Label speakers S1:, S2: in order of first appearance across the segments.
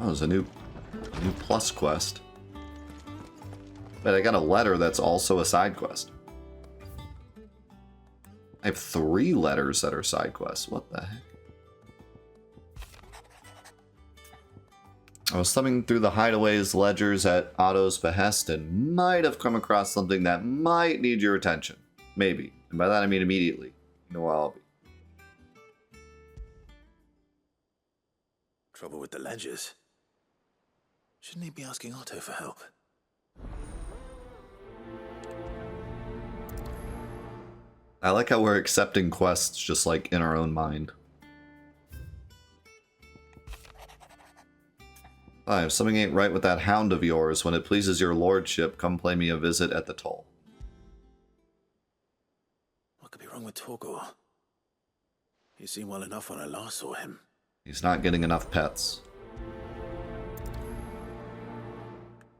S1: Oh, there's a new plus quest. But I got a letter that's also a side quest. I have 3 letters that are side quests. What the heck? I was thumbing through the hideaways ledgers at Otto's behest and might have come across something that might need your attention. Maybe. And by that I mean immediately. You know where I'll be.
S2: Trouble with the ledgers. Shouldn't he be asking Otto for help?
S1: I like how we're accepting quests just like in our own mind. 5. Something ain't right with that hound of yours. When it pleases your lordship, come play me a visit at the toll.
S2: What could be wrong with Torgor? He seemed well enough when I last saw him.
S1: He's not getting enough pets.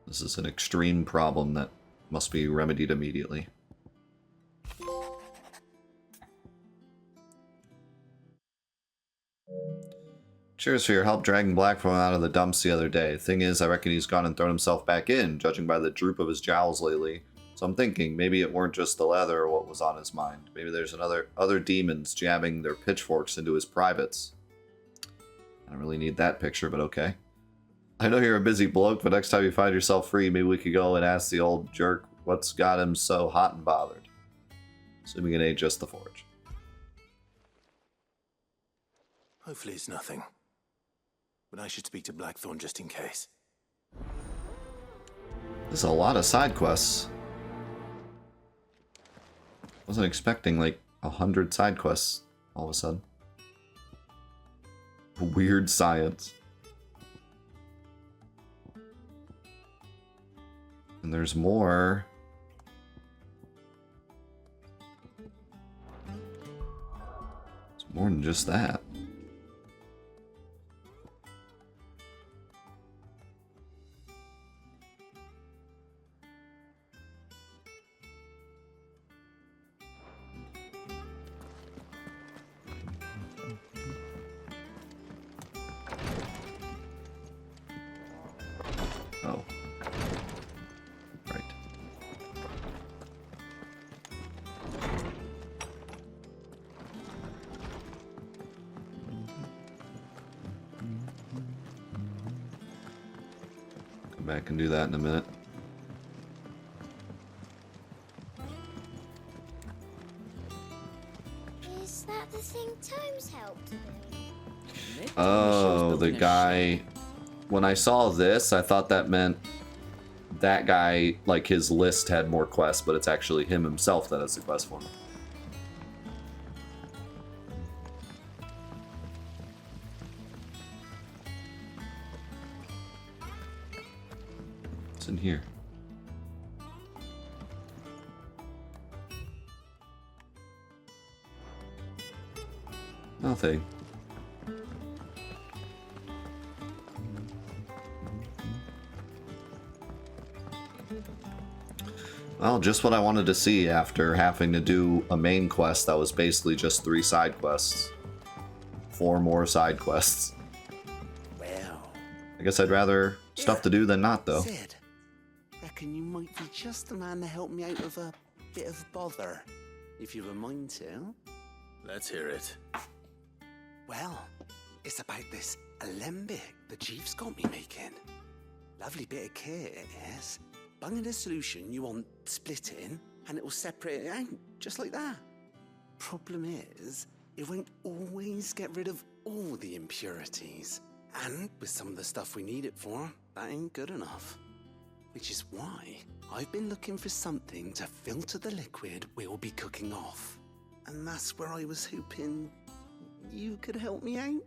S1: This is an extreme problem that must be remedied immediately. Cheers for your help dragging Blackthorn out of the dumps the other day. Thing is, I reckon he's gone and thrown himself back in, judging by the droop of his jowls lately. So I'm thinking, maybe it weren't just the leather or what was on his mind. Maybe there's other demons jamming their pitchforks into his privates. I don't really need that picture, but okay. I know you're a busy bloke, but next time you find yourself free, maybe we could go and ask the old jerk what's got him so hot and bothered. Assuming it ain't just the forge.
S2: Hopefully it's nothing. But I should speak to Blackthorn just in case.
S1: There's a lot of side quests. Wasn't expecting like 100 side quests all of a sudden. Weird science. And there's more. It's more than just that. Back and do that in a minute.
S3: Is that the thing Tomes helped with?
S1: Oh, the guy. When I saw this, I thought that meant that guy, like his list had more quests, but it's actually him himself that has the quest for him. What's in here? Nothing. Well, just what I wanted to see after having to do a main quest that was basically just 3 side quests. 4 more side quests.
S4: Well,
S1: I guess I'd rather stuff to do than not, though.
S4: Sid, reckon you might be just the man to help me out of a bit of bother, if you've a mind to.
S2: Let's hear it.
S4: Well, it's about this alembic the chief's got me making. Lovely bit of kit it is. Bung in a solution you want splitting, and it'll separate it out, just like that. Problem is, it won't always get rid of all the impurities. And with some of the stuff we need it for, that ain't good enough. Which is why I've been looking for something to filter the liquid we'll be cooking off. And that's where I was hoping you could help me out.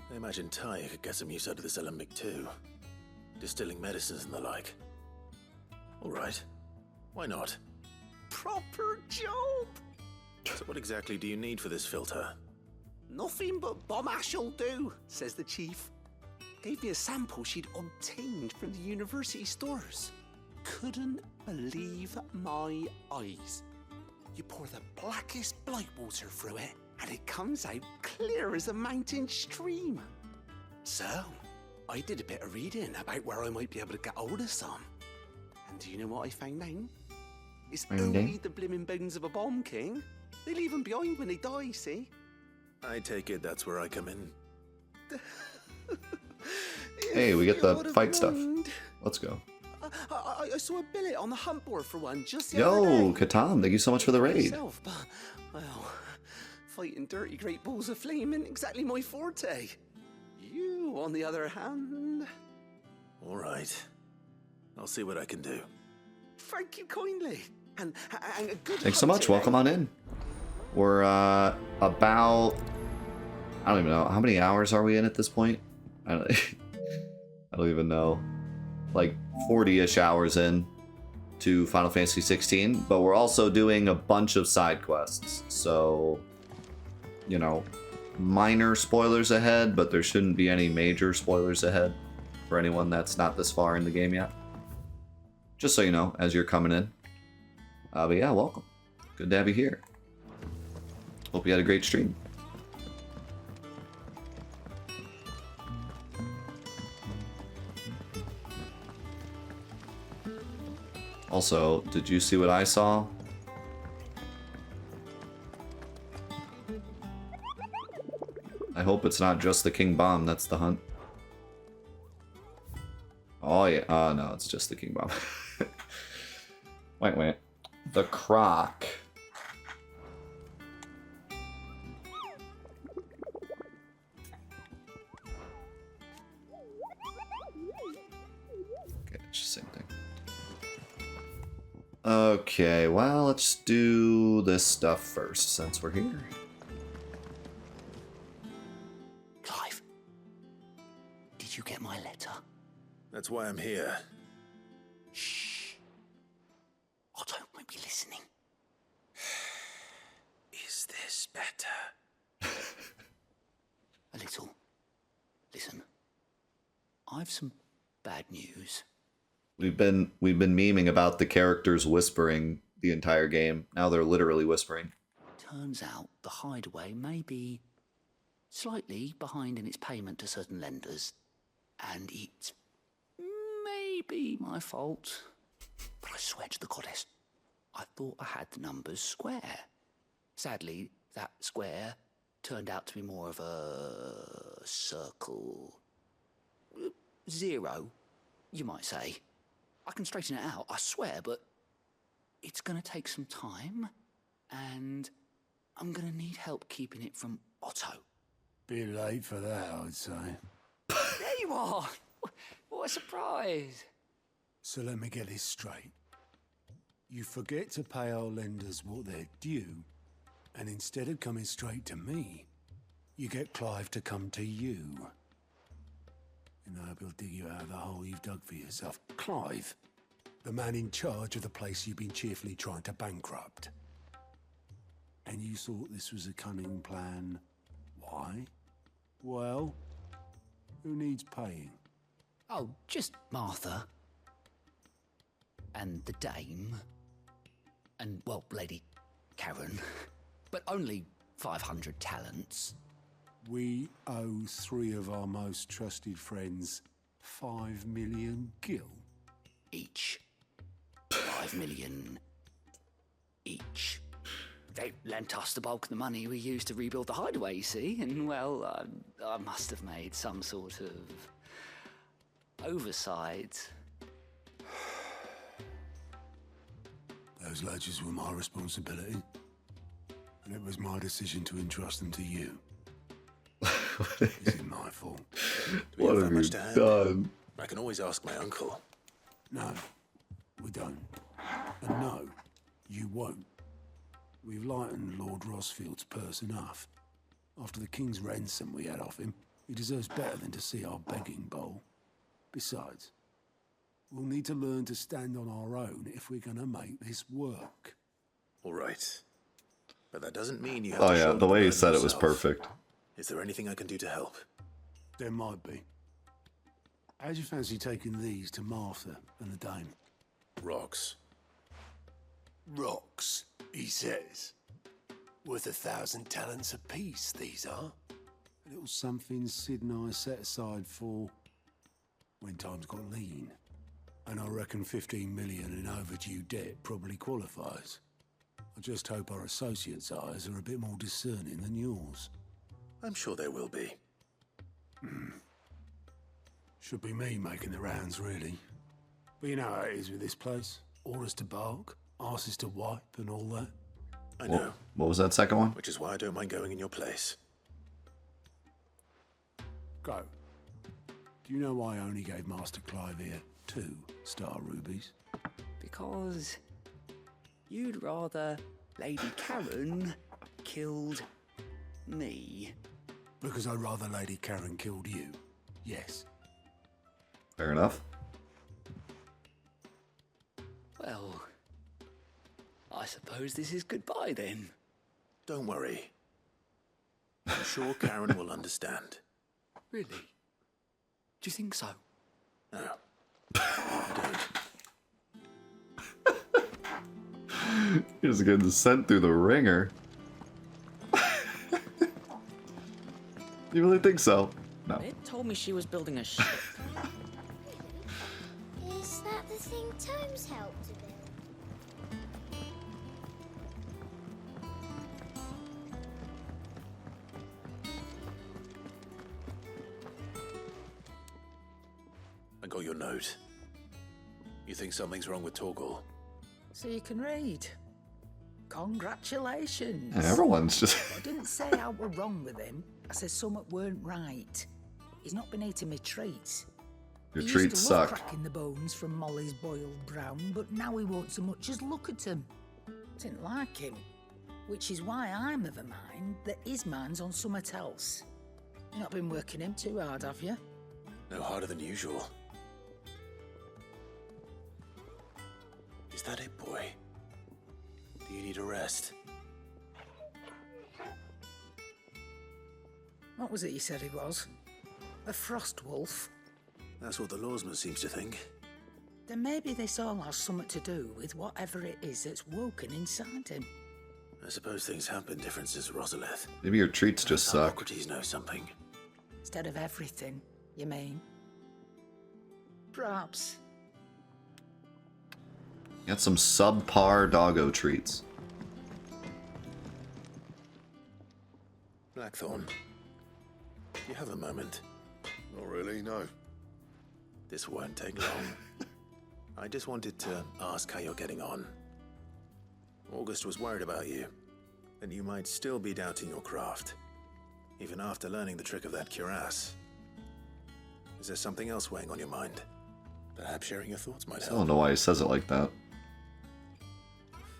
S2: I imagine Ty could get some use out of this alembic too. Distilling medicines and the like. Alright. Why not?
S4: Proper job!
S2: So what exactly do you need for this filter?
S4: Nothing but bomb ash'll do, says the chief. Gave me a sample she'd obtained from the university stores. Couldn't believe my eyes. You pour the blackest blight water through it, and it comes out clear as a mountain stream. So, I did a bit of reading about where I might be able to get hold of some. And do you know what I found out? It's only the blimmin' bones of a bomb king. They leave them behind when they die, see?
S2: I take it that's where I come in.
S1: Hey, we get the
S4: You'd have
S1: fight stuff.
S4: mind.
S1: Let's go.
S4: I saw a billet on the hunt board for one just the other
S1: Yo,
S4: day.
S1: Katam, thank you so much for the raid.
S4: Myself, but, well, fighting dirty great balls of flame isn't exactly my forte. You, on the other hand...
S2: All right. I'll see what I can do.
S4: Thank you kindly. And a good
S1: Thanks so much.
S4: hunting,
S1: Welcome on in. We're about... I don't even know. How many hours are we in at this point? I don't, I don't even know. Like 40-ish hours in to Final Fantasy XVI, but we're also doing a bunch of side quests. So, you know, minor spoilers ahead, but there shouldn't be any major spoilers ahead for anyone that's not this far in the game yet. Just so you know, as you're coming in. But yeah, welcome. Good to have you here. Hope you had a great stream. Also, did you see what I saw? I hope it's not just the King Bomb that's the hunt. Oh yeah, no, it's just the King Bomb. Wait. The Croc. Okay, it's the same thing. Okay, well, let's do this stuff first, since we're here.
S4: Clive, did you get my letter?
S2: That's why I'm here.
S4: Shh. Otto won't be listening.
S2: Is this better?
S4: A little. Listen, I've some bad news.
S1: We've been memeing about the characters whispering the entire game. Now they're literally whispering.
S4: Turns out the hideaway may be slightly behind in its payment to certain lenders, and it may be my fault. But I swear to the goddess, I thought I had the numbers square. Sadly, that square turned out to be more of a circle. 0, you might say. I can straighten it out, I swear, but it's going to take some time, and I'm going to need help keeping it from Otto.
S5: Bit late for that, I'd say.
S4: There you are! What a surprise!
S5: So let me get this straight. You forget to pay our lenders what they're due, and instead of coming straight to me, you get Clive to come to you. And I hope he'll dig you out of the hole you've dug for yourself. Clive, the man in charge of the place you've been cheerfully trying to bankrupt. And you thought this was a cunning plan. Why? Well, who needs paying?
S4: Oh, just Martha. And the dame. And, well, Lady Karen. But only 500 talents.
S5: We owe 3 of our most trusted friends 5 million gil.
S4: Each. 5 million each. They lent us the bulk of the money we used to rebuild the hideaway, you see, and, well, I must have made some sort of oversight.
S5: Those ledgers were my responsibility, and it was my decision to entrust them to you. Is it my fault?
S2: Do we have that much to hand?
S1: done?
S2: I can always ask my uncle.
S5: No, we don't. And no, you won't. We've lightened Lord Rosfield's purse enough. After the king's ransom we had off him, he deserves better than to see our begging bowl. Besides, we'll need to learn to stand on our own if we're gonna make this work.
S2: All right. But that doesn't mean you have
S1: Oh
S2: to
S1: yeah,
S2: shoulder
S1: the way he
S2: burden
S1: said it was
S2: yourself.
S1: perfect.
S2: Is there anything I can do to help?
S5: There might be. How'd you fancy taking these to Martha and the dame?
S2: Rocks.
S5: Rocks, he says. Worth 1,000 talents apiece, these are. A little something Sid and I set aside for when times got lean. And I reckon 15 million in overdue debt probably qualifies. I just hope our associates' eyes are a bit more discerning than yours.
S2: I'm sure there will be.
S5: Should be me making the rounds, really. But you know how it is with this place. Orders to bark, asses to wipe, and all that.
S2: I know,
S1: What was that second one?
S2: which is why I don't mind going in your place.
S5: Go. Do you know why I only gave Master Clive here 2 star rubies?
S6: Because you'd rather Lady Karen killed me.
S5: Because I'd rather Lady Karen killed you. Yes.
S1: Fair enough.
S6: Well, I suppose this is goodbye then.
S2: Don't worry. I'm sure Karen will understand.
S6: Really? Do you think so?
S2: No, I don't.
S1: He's getting sent through the ringer. You really think so? No.
S7: It told me she was building a ship.
S3: Is that the thing Tomes helped to build?
S2: I got your note. You think something's wrong with Torgal?
S7: So you can read. Congratulations.
S1: And everyone's just.
S7: I didn't say I were wrong with him. I said something weren't right. He's not been eating me treats.
S1: Your
S7: He
S1: treats
S7: used to love
S1: suck.
S7: cracking the bones from Molly's boiled brown, but now he won't so much as look at him. Didn't like him. Which is why I'm of a mind that his mind's on something else. You've not been working him too hard, have you?
S2: No harder than usual. Is that it, boy? Do you need a rest?
S7: What was it you said he was? A frost wolf?
S2: That's what the lawsman seems to think.
S7: Then maybe this all has something to do with whatever it is that's woken inside him.
S2: I suppose things have been different since Rosalith.
S1: Maybe your treats just suck.
S2: Socrates knows something.
S7: Instead of everything, you mean? Perhaps.
S1: Got some subpar doggo treats.
S2: Blackthorn, do you have a moment?
S8: Not really, no.
S2: This won't take long. I just wanted to ask how you're getting on. August was worried about you, that you might still be doubting your craft, even after learning the trick of that cuirass. Is there something else weighing on your mind? Perhaps sharing your thoughts might
S1: I don't
S2: help.
S1: know why he says it like that.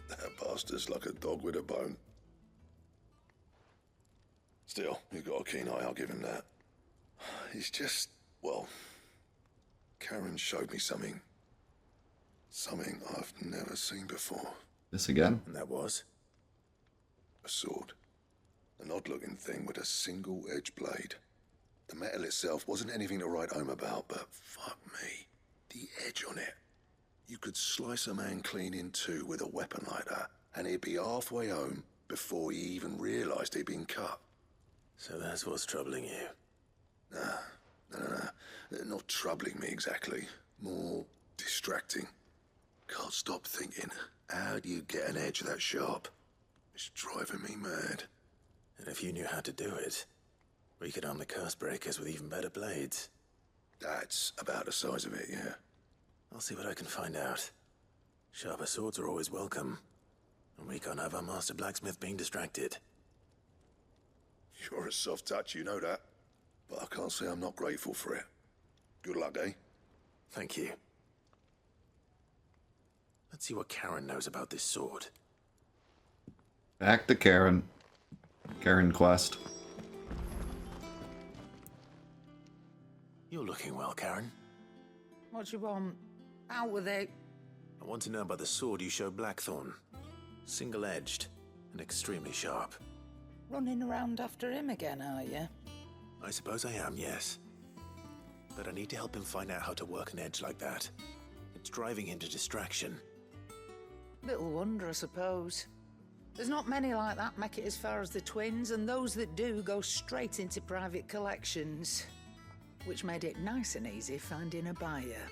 S8: That bastard's like a dog with a bone. Still, you've got a keen eye, I'll give him that. He's just, well, Karen showed me something. Something I've never seen before.
S1: This again?
S2: And that was?
S8: A sword. An odd-looking thing with a single-edged blade. The metal itself wasn't anything to write home about, but fuck me. The edge on it. You could slice a man clean in two with a weapon like that, and he'd be halfway home before he even realised he'd been cut.
S2: So that's what's troubling you.
S8: No. Not troubling me exactly. More distracting. Can't stop thinking, how do you get an edge that sharp? It's driving me mad.
S2: And if you knew how to do it, we could arm the curse breakers with even better blades.
S8: That's about the size of it, yeah.
S2: I'll see what I can find out. Sharper swords are always welcome, and we can't have our master blacksmith being distracted.
S8: You're a soft touch, you know that. But I can't say I'm not grateful for it. Good luck, eh?
S2: Thank you. Let's see what Karen knows about this sword.
S1: Back to Karen. Karen Quest.
S2: You're looking well, Karen.
S7: What do you want? Out with it.
S2: I want to know about the sword you showed Blackthorn. Single-edged and extremely sharp.
S7: Running around after him again, are you?
S2: I suppose I am, yes. But I need to help him find out how to work an edge like that. It's driving him to distraction.
S7: Little wonder, I suppose. There's not many like that make it as far as the twins, and those that do go straight into private collections, which made it nice and easy finding a buyer.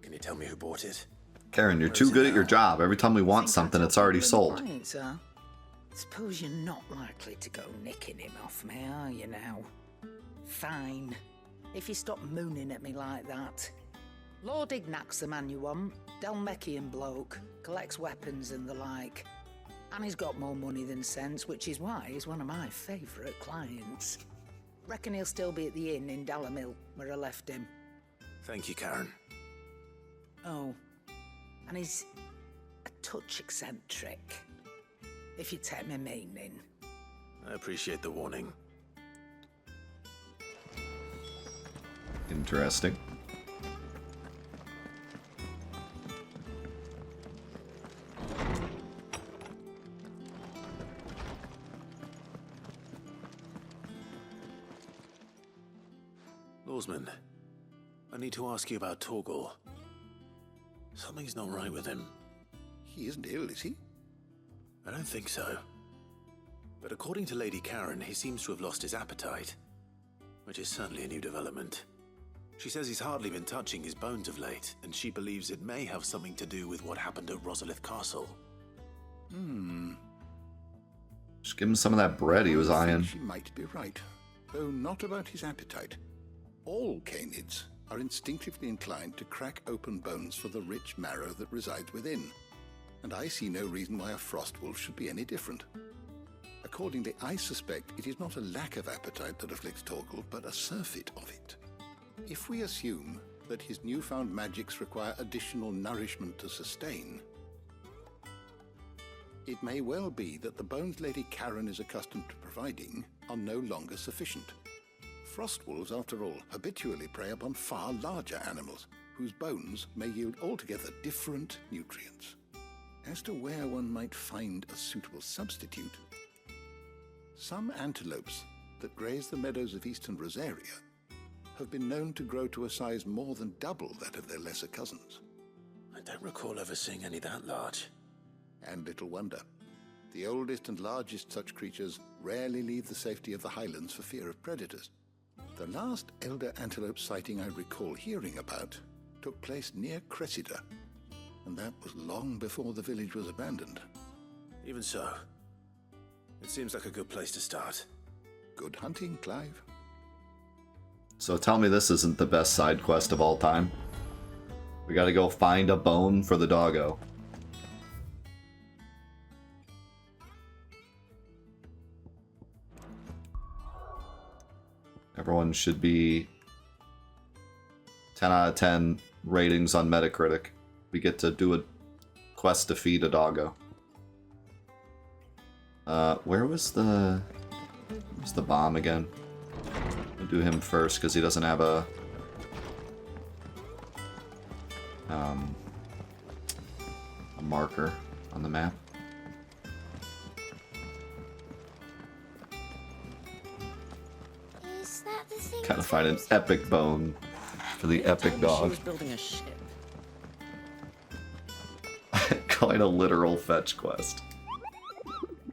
S2: Can you tell me who bought it?
S1: Karen, you're
S2: Where
S1: too
S2: is it
S1: good at your
S2: now?
S1: job. Every time we want
S7: Think I
S1: something,
S7: tell
S1: it's already
S7: people in
S1: sold.
S7: clients, huh? Suppose you're not likely to go nicking him off me, are you now? Fine. If you stop mooning at me like that. Lord Ignac's the man you want. Dalmekian bloke. Collects weapons and the like. And he's got more money than sense, which is why he's one of my favourite clients. Reckon he'll still be at the inn in Dalamil, where I left him.
S2: Thank you, Karen.
S7: Oh, and he's a touch eccentric, if you take my meaning.
S2: I appreciate the warning.
S1: Interesting.
S2: Lawsman, I need to ask you about Torgal. Something's not right with him.
S8: He isn't ill, is he?
S2: I don't think so. But according to Lady Karen, he seems to have lost his appetite, which is certainly a new development. She says he's hardly been touching his bones of late, and she believes it may have something to do with what happened at Rosalith Castle.
S1: Just give him some of that bread he was
S8: I think
S1: eyeing.
S8: she might be right, though not about his appetite. All canids are instinctively inclined to crack open bones for the rich marrow that resides within, and I see no reason why a frost wolf should be any different. Accordingly, I suspect it is not a lack of appetite that afflicts Torgal, but a surfeit of it. If we assume that his newfound magics require additional nourishment to sustain, it may well be that the bones Lady Karen is accustomed to providing are no longer sufficient. Frost wolves, after all, habitually prey upon far larger animals, whose bones may yield altogether different nutrients. As to where one might find a suitable substitute, some antelopes that graze the meadows of eastern Rosaria have been known to grow to a size more than double that of their lesser cousins.
S2: I don't recall ever seeing any that large.
S8: And little wonder. The oldest and largest such creatures rarely leave the safety of the highlands for fear of predators. The last elder antelope sighting I recall hearing about took place near Cressida, and that was long before the village was abandoned.
S2: Even so, it seems like a good place to start.
S8: Good hunting, Clive.
S1: So tell me this isn't the best side quest of all time. We gotta go find a bone for the doggo. Everyone should be 10 out of 10 ratings on Metacritic. We get to do a quest to feed a doggo. Where's the bomb again? We'll do him first because he doesn't have a marker on the map.
S3: Is that the thing?
S1: Gotta find an
S3: Tom's helped
S1: epic bone for the epic dog.
S6: She was building a ship.
S1: Quite a literal fetch quest.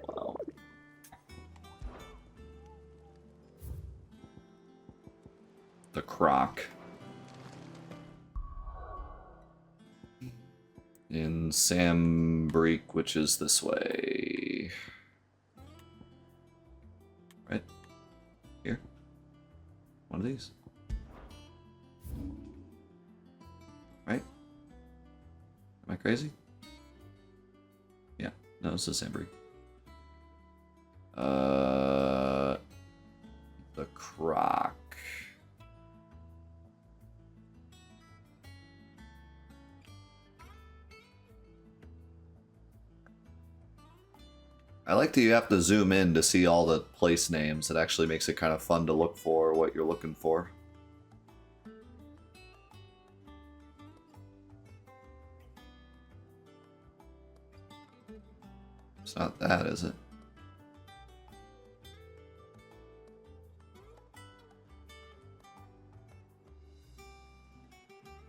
S1: Wow. The croc. In Sambreek, which is this way. Right? Here? One of these? Right? Am I crazy? Yeah, no, this is Sambreek. The croc. I like that you have to zoom in to see all the place names. It actually makes it kind of fun to look for what you're looking for. It's not that, is it?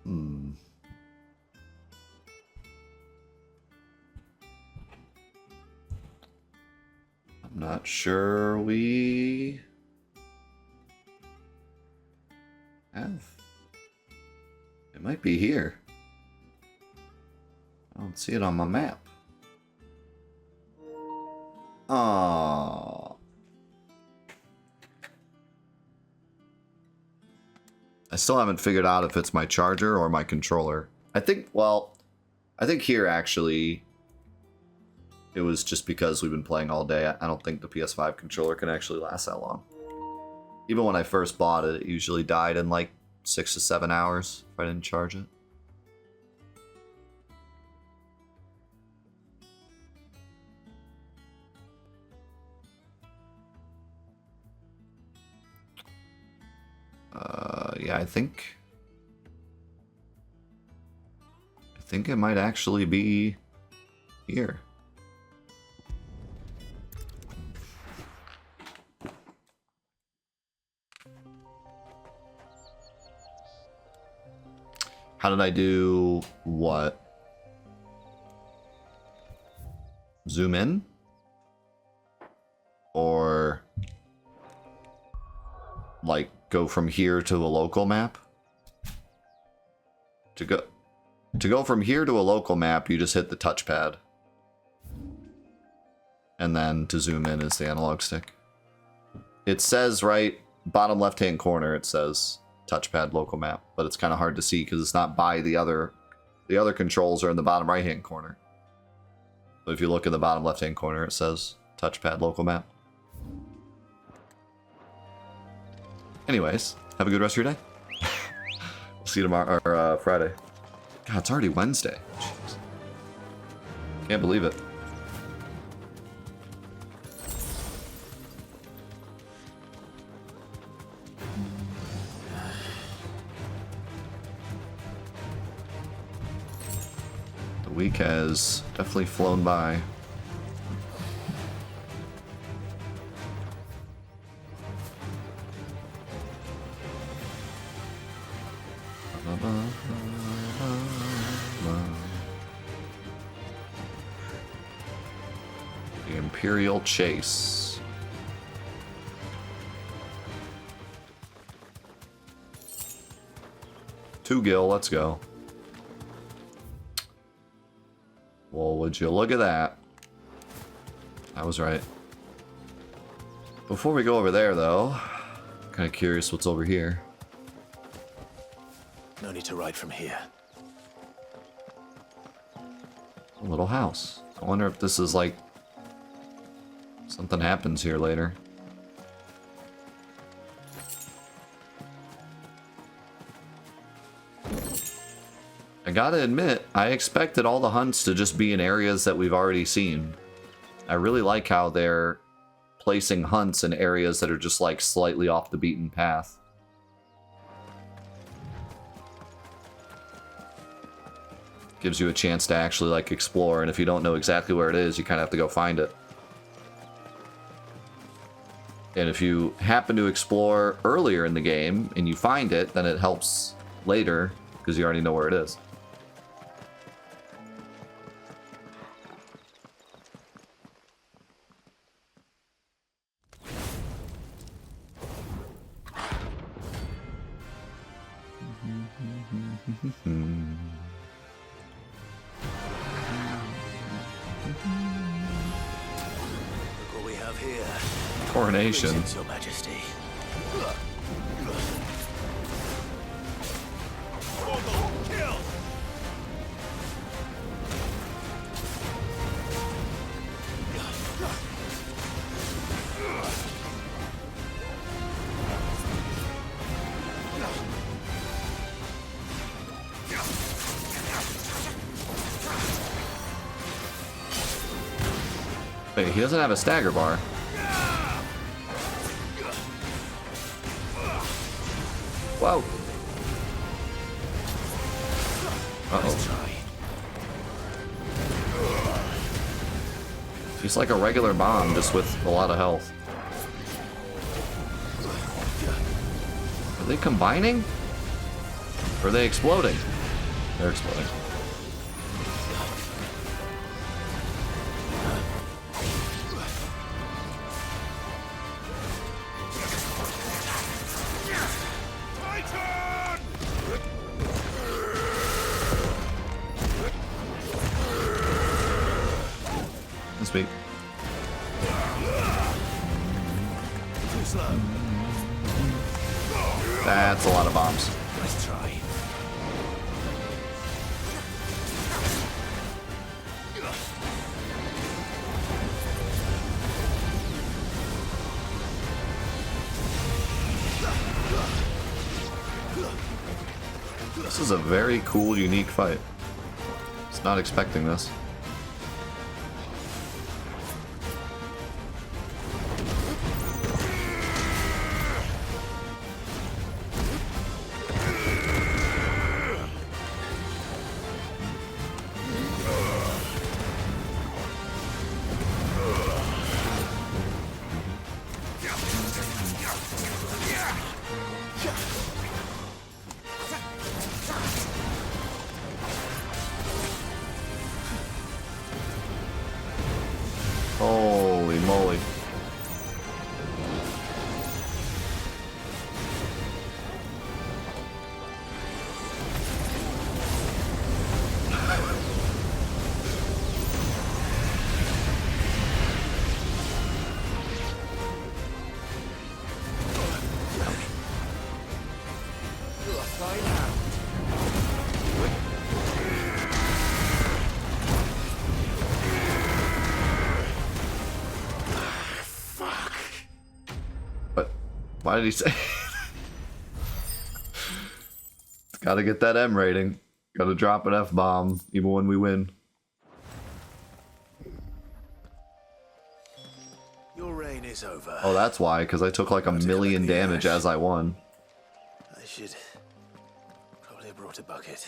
S1: Hmm. Not sure we have. It might be here. I don't see it on my map. Aww. I still haven't figured out if it's my charger or my controller. I think here actually it was just because we've been playing all day. I don't think the PS5 controller can actually last that long. Even when I first bought it, it usually died in like 6 to 7 hours if I didn't charge it. Yeah, I think it might actually be here. How did I do what? Zoom in? Or like go from here to a local map? To go from here to a local map, you just hit the touchpad. And then to zoom in is the analog stick. It says right bottom left-hand corner, it says touchpad local map, but it's kind of hard to see because it's not by the other controls are in the bottom right-hand corner. But if you look in the bottom left-hand corner, it says touchpad local map. Anyways, have a good rest of your day. We'll see you tomorrow, or Friday. God, it's already Wednesday. Jeez. Can't believe it. The week has definitely flown by. The Imperial Chase. Two Gil, let's go. Well, would you look at that? I was right. Before we go over there, though, kind of curious what's over here.
S2: No need to ride from here.
S1: A little house. I wonder if this is like something happens here later. I gotta admit, I expected all the hunts to just be in areas that we've already seen. I really like how they're placing hunts in areas that are just like slightly off the beaten path. Gives you a chance to actually like explore, and if you don't know exactly where it is, you kind of have to go find it. And if you happen to explore earlier in the game and you find it, then it helps later because you already know where it is.
S2: Look what we have here.
S1: Coronation.
S2: Greetings, Your Majesty. Kill!
S1: Wait, he doesn't have a stagger bar. Whoa. Uh-oh. He's like a regular bomb, just with a lot of health. Are they combining? Or are they exploding? They're exploding.
S2: slow.
S1: That's a lot of bombs.
S2: Let's try.
S1: This is a very cool, unique fight. I was not expecting this. Holy moly. Why did he say? Gotta get that M rating. Gotta drop an F-bomb, even when we win.
S2: Your reign is over.
S1: Oh, that's why, because I took like a million damage as I won.
S2: I should probably have brought a bucket.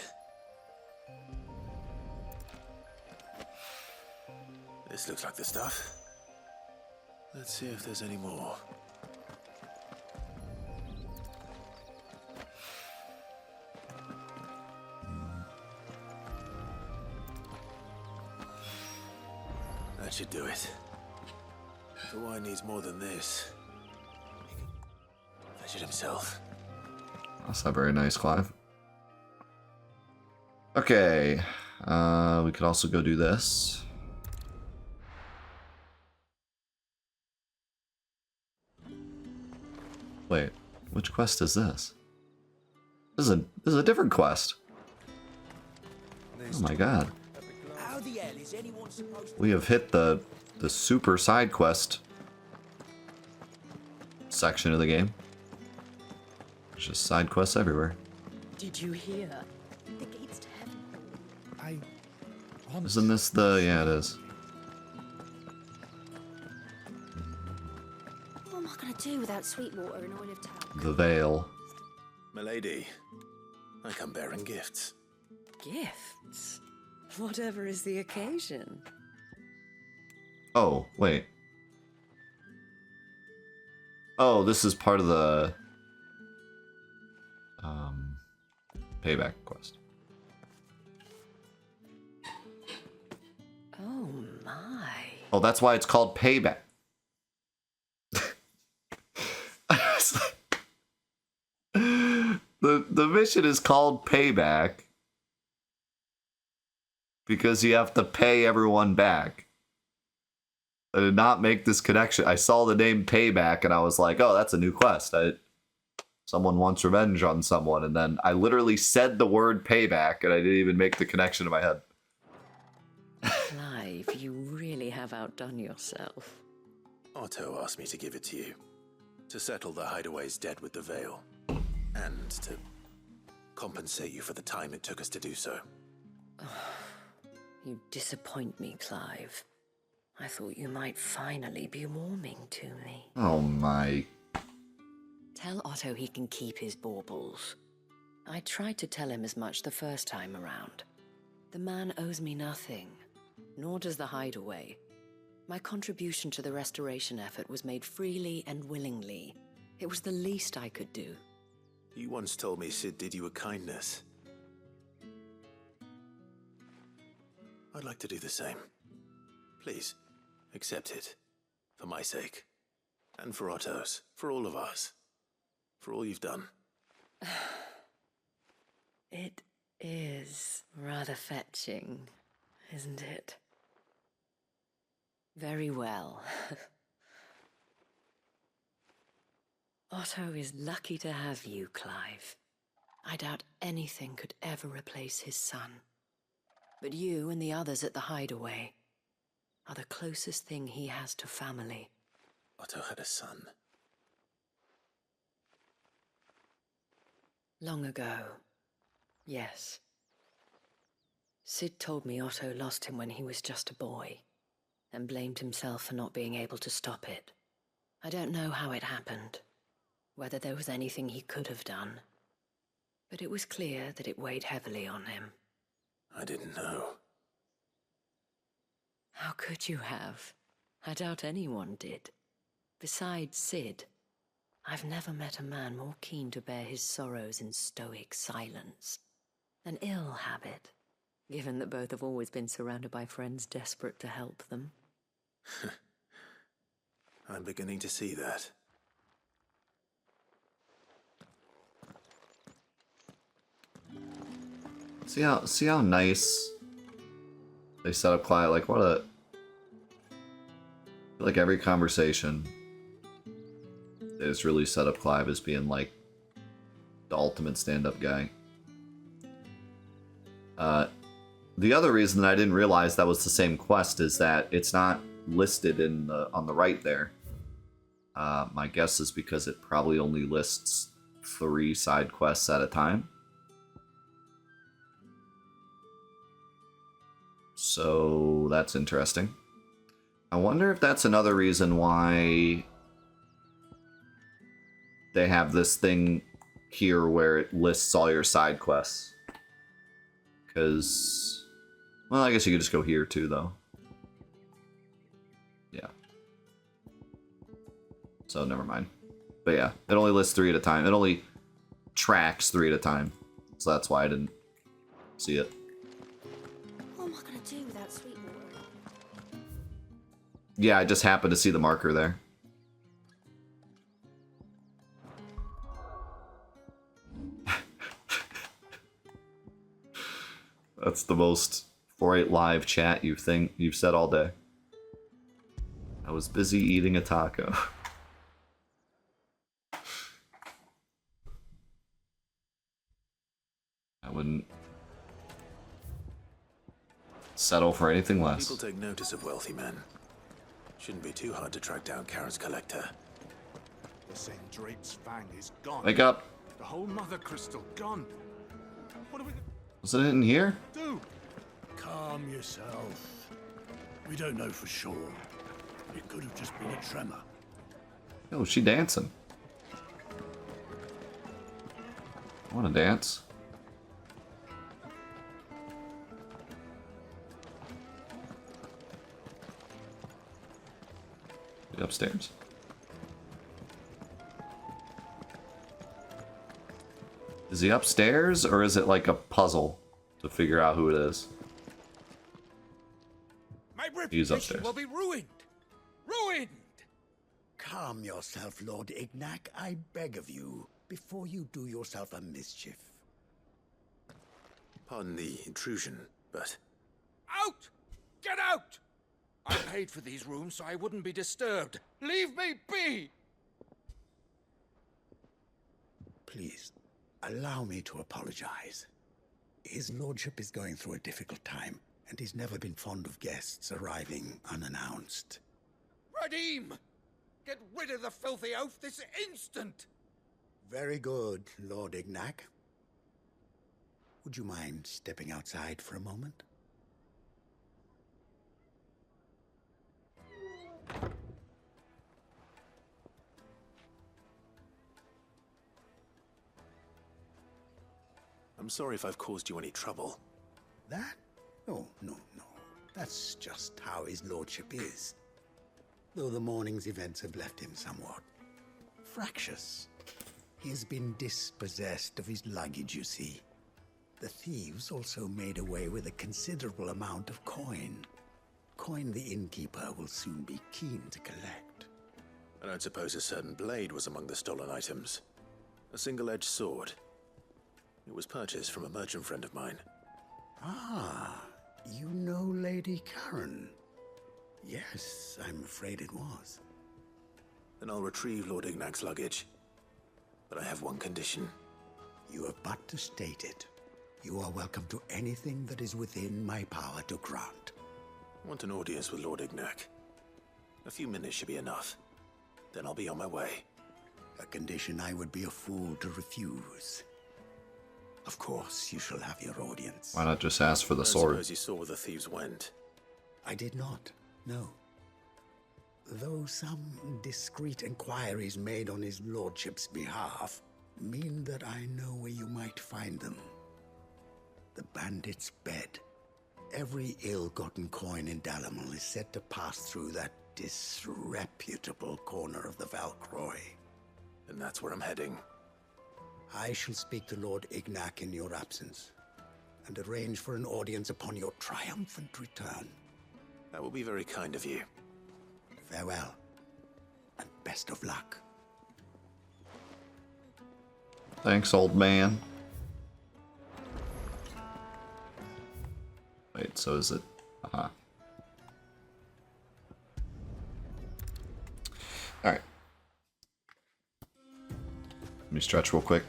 S2: This looks like the stuff. Let's see if there's any more. That should do it. If the wine needs more than this, he can fetch it himself.
S1: That's not very nice, Clive. Okay. We could also go do this. Wait, which quest is this? This is a different quest. Oh my god. We have hit the super side quest section of the game. There's just side quests everywhere.
S9: Did you hear? The gates to heaven.
S1: Isn't this the... yeah, it is.
S3: What am I gonna do without sweet water and olive talc?
S1: The Veil.
S2: Milady, I come bearing gifts.
S9: Gifts? Whatever is the occasion.
S1: Oh, wait. Oh, this is part of the... payback quest.
S9: Oh my.
S1: Oh, that's why it's called payback. The mission is called payback because you have to pay everyone back. I did not make this connection. I saw the name payback and I was like, oh, that's a new quest. Someone wants revenge on someone, and then I literally said the word payback and I didn't even make the connection in my head.
S9: Clive, you really have outdone yourself.
S2: Otto asked me to give it to you. To settle the hideaway's debt with the Veil. And to compensate you for the time it took us to do so.
S9: You disappoint me, Clive. I thought you might finally be warming to me.
S1: Oh my...
S9: Tell Otto he can keep his baubles. I tried to tell him as much the first time around. The man owes me nothing, nor does the hideaway. My contribution to the restoration effort was made freely and willingly. It was the least I could do.
S2: You once told me Sid did you a kindness. I'd like to do the same. Please, accept it. For my sake. And for Otto's. For all of us. For all you've done.
S9: It is rather fetching, isn't it? Very well. Otto is lucky to have you, Clive. I doubt anything could ever replace his son. But you and the others at the hideaway are the closest thing he has to family.
S2: Otto had a son.
S9: Long ago, yes. Sid told me Otto lost him when he was just a boy, and blamed himself for not being able to stop it. I don't know how it happened, whether there was anything he could have done, but it was clear that it weighed heavily on him.
S2: I didn't know.
S9: How could you have? I doubt anyone did. Besides Sid, I've never met a man more keen to bear his sorrows in stoic silence. An ill habit, given that both have always been surrounded by friends desperate to help them.
S2: I'm beginning to see that.
S1: See how nice they set up Clive. Like, what a... like every conversation, they just really set up Clive as being like the ultimate stand-up guy. The other reason that I didn't realize that was the same quest is that it's not listed in on the right there. My guess is because it probably only lists 3 side quests at a time. So that's interesting. I wonder if that's another reason why they have this thing here where it lists all your side quests. Because, well, I guess you could just go here too, though. Yeah. So never mind. But yeah, it only lists 3 at a time. It only tracks 3 at a time. So that's why I didn't see it.
S3: What am I going to do without Sweetwater?
S1: Yeah, I just happened to see the marker there. That's the most 4-8 live chat you've said all day. I was busy eating a taco. I wouldn't settle for anything less.
S2: People take notice of wealthy men. Shouldn't be too hard to track down Kara's collector.
S5: The St. Drake's Fang is gone.
S1: Wake up.
S5: The whole mother crystal gone. What do we
S1: Was it in here?
S5: do? Calm yourself. We don't know for sure. It could have just been a tremor.
S1: Oh, she dancing. I want to dance. Upstairs. Is he upstairs, or is it like a puzzle to figure out who it is?
S10: My
S1: He's
S10: reputation
S1: upstairs.
S10: will be ruined. Ruined!
S11: Calm yourself, Lord Ignac, I beg of you, before you do yourself a mischief.
S2: Pardon the intrusion, but
S10: Out! Get out! I paid for these rooms so I wouldn't be disturbed. Leave me be!
S11: Please, allow me to apologize. His lordship is going through a difficult time, and he's never been fond of guests arriving unannounced.
S10: Radim! Get rid of the filthy oaf this instant!
S11: Very good, Lord Ignac. Would you mind stepping outside for a moment?
S2: I'm sorry if I've caused you any trouble.
S11: That? Oh, no. That's just how his lordship is. Though the morning's events have left him somewhat fractious. He has been dispossessed of his luggage, you see. The thieves also made away with a considerable amount of coin. Coin the innkeeper will soon be keen to collect.
S2: I don't suppose a certain blade was among the stolen items. A single-edged sword. It was purchased from a merchant friend of mine.
S11: Ah, you know Lady Karen. Yes, I'm afraid it was.
S2: Then I'll retrieve Lord Ignac's luggage. but I have one condition.
S11: You have but to state it. You are welcome to anything that is within my power to grant.
S2: I want an audience with Lord Ignac. A few minutes should be enough. Then I'll be on my way.
S11: A condition I would be a fool to refuse. Of course, you shall have your audience.
S1: Why not just ask for the
S2: I
S1: sword?
S2: suppose you saw where the thieves went.
S11: I did not, no. Though some discreet inquiries made on his lordship's behalf mean that I know where you might find them. The bandit's bed. Every ill-gotten coin in Dalamil is said to pass through that disreputable corner of the Valcroy.
S2: And that's where I'm heading.
S11: I shall speak to Lord Ignac in your absence, and arrange for an audience upon your triumphant return.
S2: That will be very kind of you.
S11: Farewell, and best of luck.
S1: Thanks, old man. Wait, so is it? Uh-huh. Alright. Let me stretch real quick.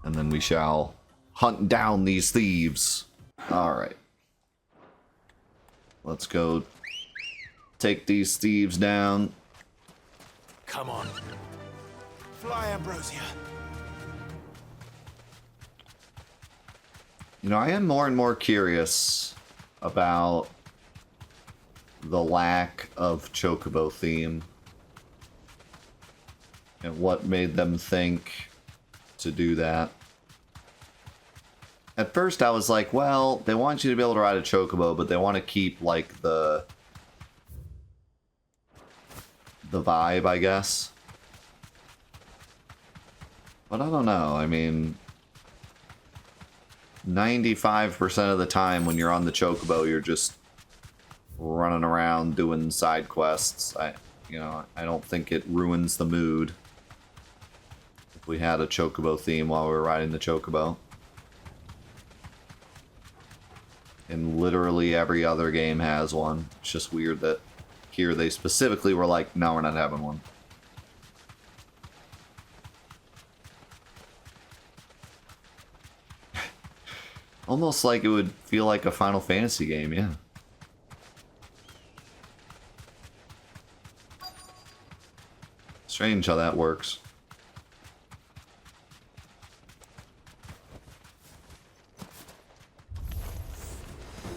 S1: And then we shall hunt down these thieves. Alright. Let's go take these thieves down.
S10: Come on. Fly, Ambrosia.
S1: You know, I am more and more curious about the lack of Chocobo theme and what made them think to do that. At first I was like, well, they want you to be able to ride a Chocobo, but they want to keep, like, the vibe, I guess. But I don't know, I mean, 95% of the time when you're on the Chocobo, you're just running around doing side quests. I don't think it ruins the mood if we had a Chocobo theme while we were riding the Chocobo. And literally every other game has one. It's just weird that here they specifically were like, no, we're not having one. Almost like it would feel like a Final Fantasy game, yeah. Strange how that works.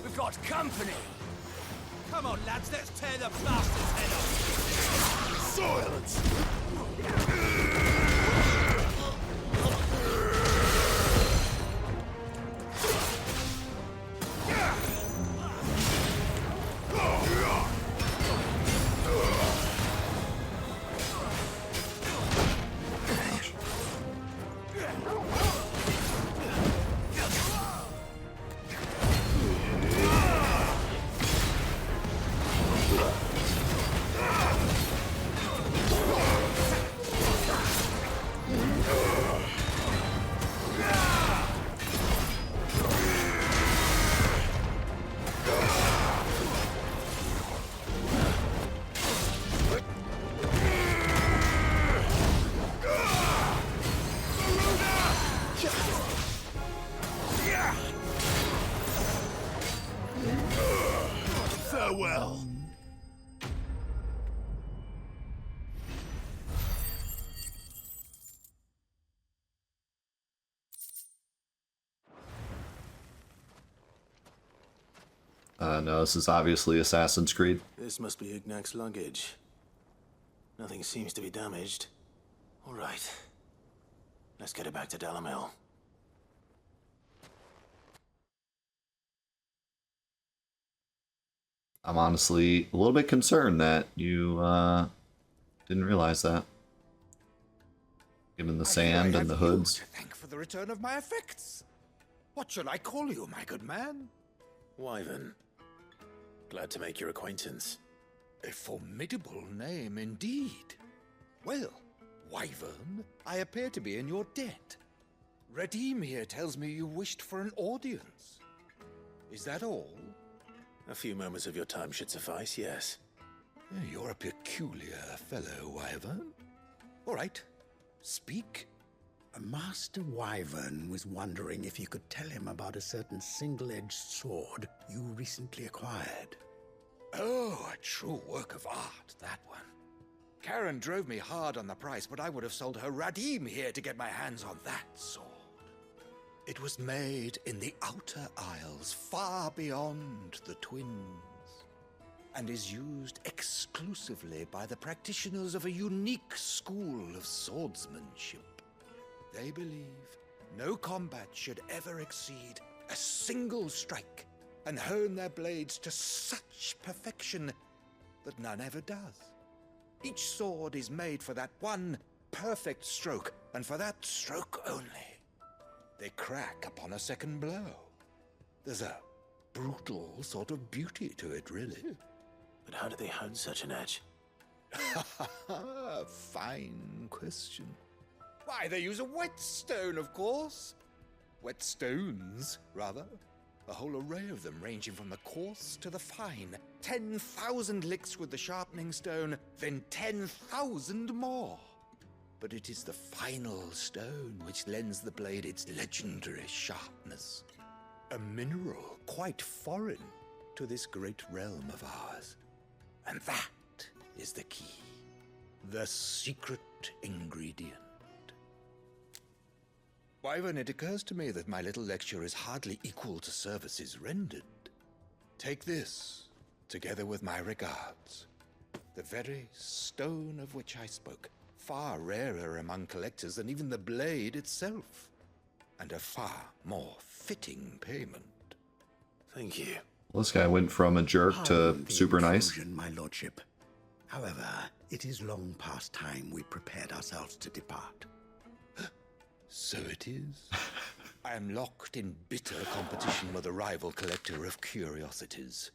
S10: We've got company. Come on, lads, let's tear the bastard's head off. Silence! Farewell.
S1: No, this is obviously Assassin's Creed.
S2: This must be Ignac's luggage. Nothing seems to be damaged. All right. Let's get it back to Dalamil.
S1: I'm honestly a little bit concerned that you didn't realize that. Given the sand and the hoods.
S10: Thank for the return of my effects. What shall I call you, my good man?
S2: Wyvern. Glad to make your acquaintance.
S10: A formidable name indeed. Well, Wyvern, I appear to be in your debt. Redeem here tells me you wished for an audience. Is that all?
S2: A few moments of your time should suffice, yes.
S10: You're a peculiar fellow, Wyvern. All right, speak,
S11: Master Wyvern was wondering if you could tell him about a certain single-edged sword you recently acquired.
S10: Oh, a true work of art, that one. Karen drove me hard on the price, but I would have sold her Radim here to get my hands on that sword. It was made in the Outer Isles, far beyond the Twins, and is used exclusively by the practitioners of a unique school of swordsmanship. They believe no combat should ever exceed a single strike, and hone their blades to such perfection that none ever does. Each sword is made for that one perfect stroke, and for that stroke only. They crack upon a second blow. There's a brutal sort of beauty to it, really.
S2: But how do they hone such an edge?
S10: Fine question. Why, they use a whetstone, of course. Whetstones, rather. A whole array of them, ranging from the coarse to the fine. 10,000 licks with the sharpening stone, then 10,000 more. But it is the final stone which lends the blade its legendary sharpness. A mineral quite foreign to this great realm of ours. And that is the key. The secret ingredient. Wyvern, it occurs to me that my little lecture is hardly equal to services rendered. Take this, together with my regards. The very stone of which I spoke, far rarer among collectors than even the blade itself, and a far more fitting payment.
S2: Thank you.
S1: Well, this guy went from a jerk to super nice.
S11: My lordship. However, it is long past time we prepared ourselves to depart.
S10: So it is. I am locked in bitter competition with a rival collector of curiosities.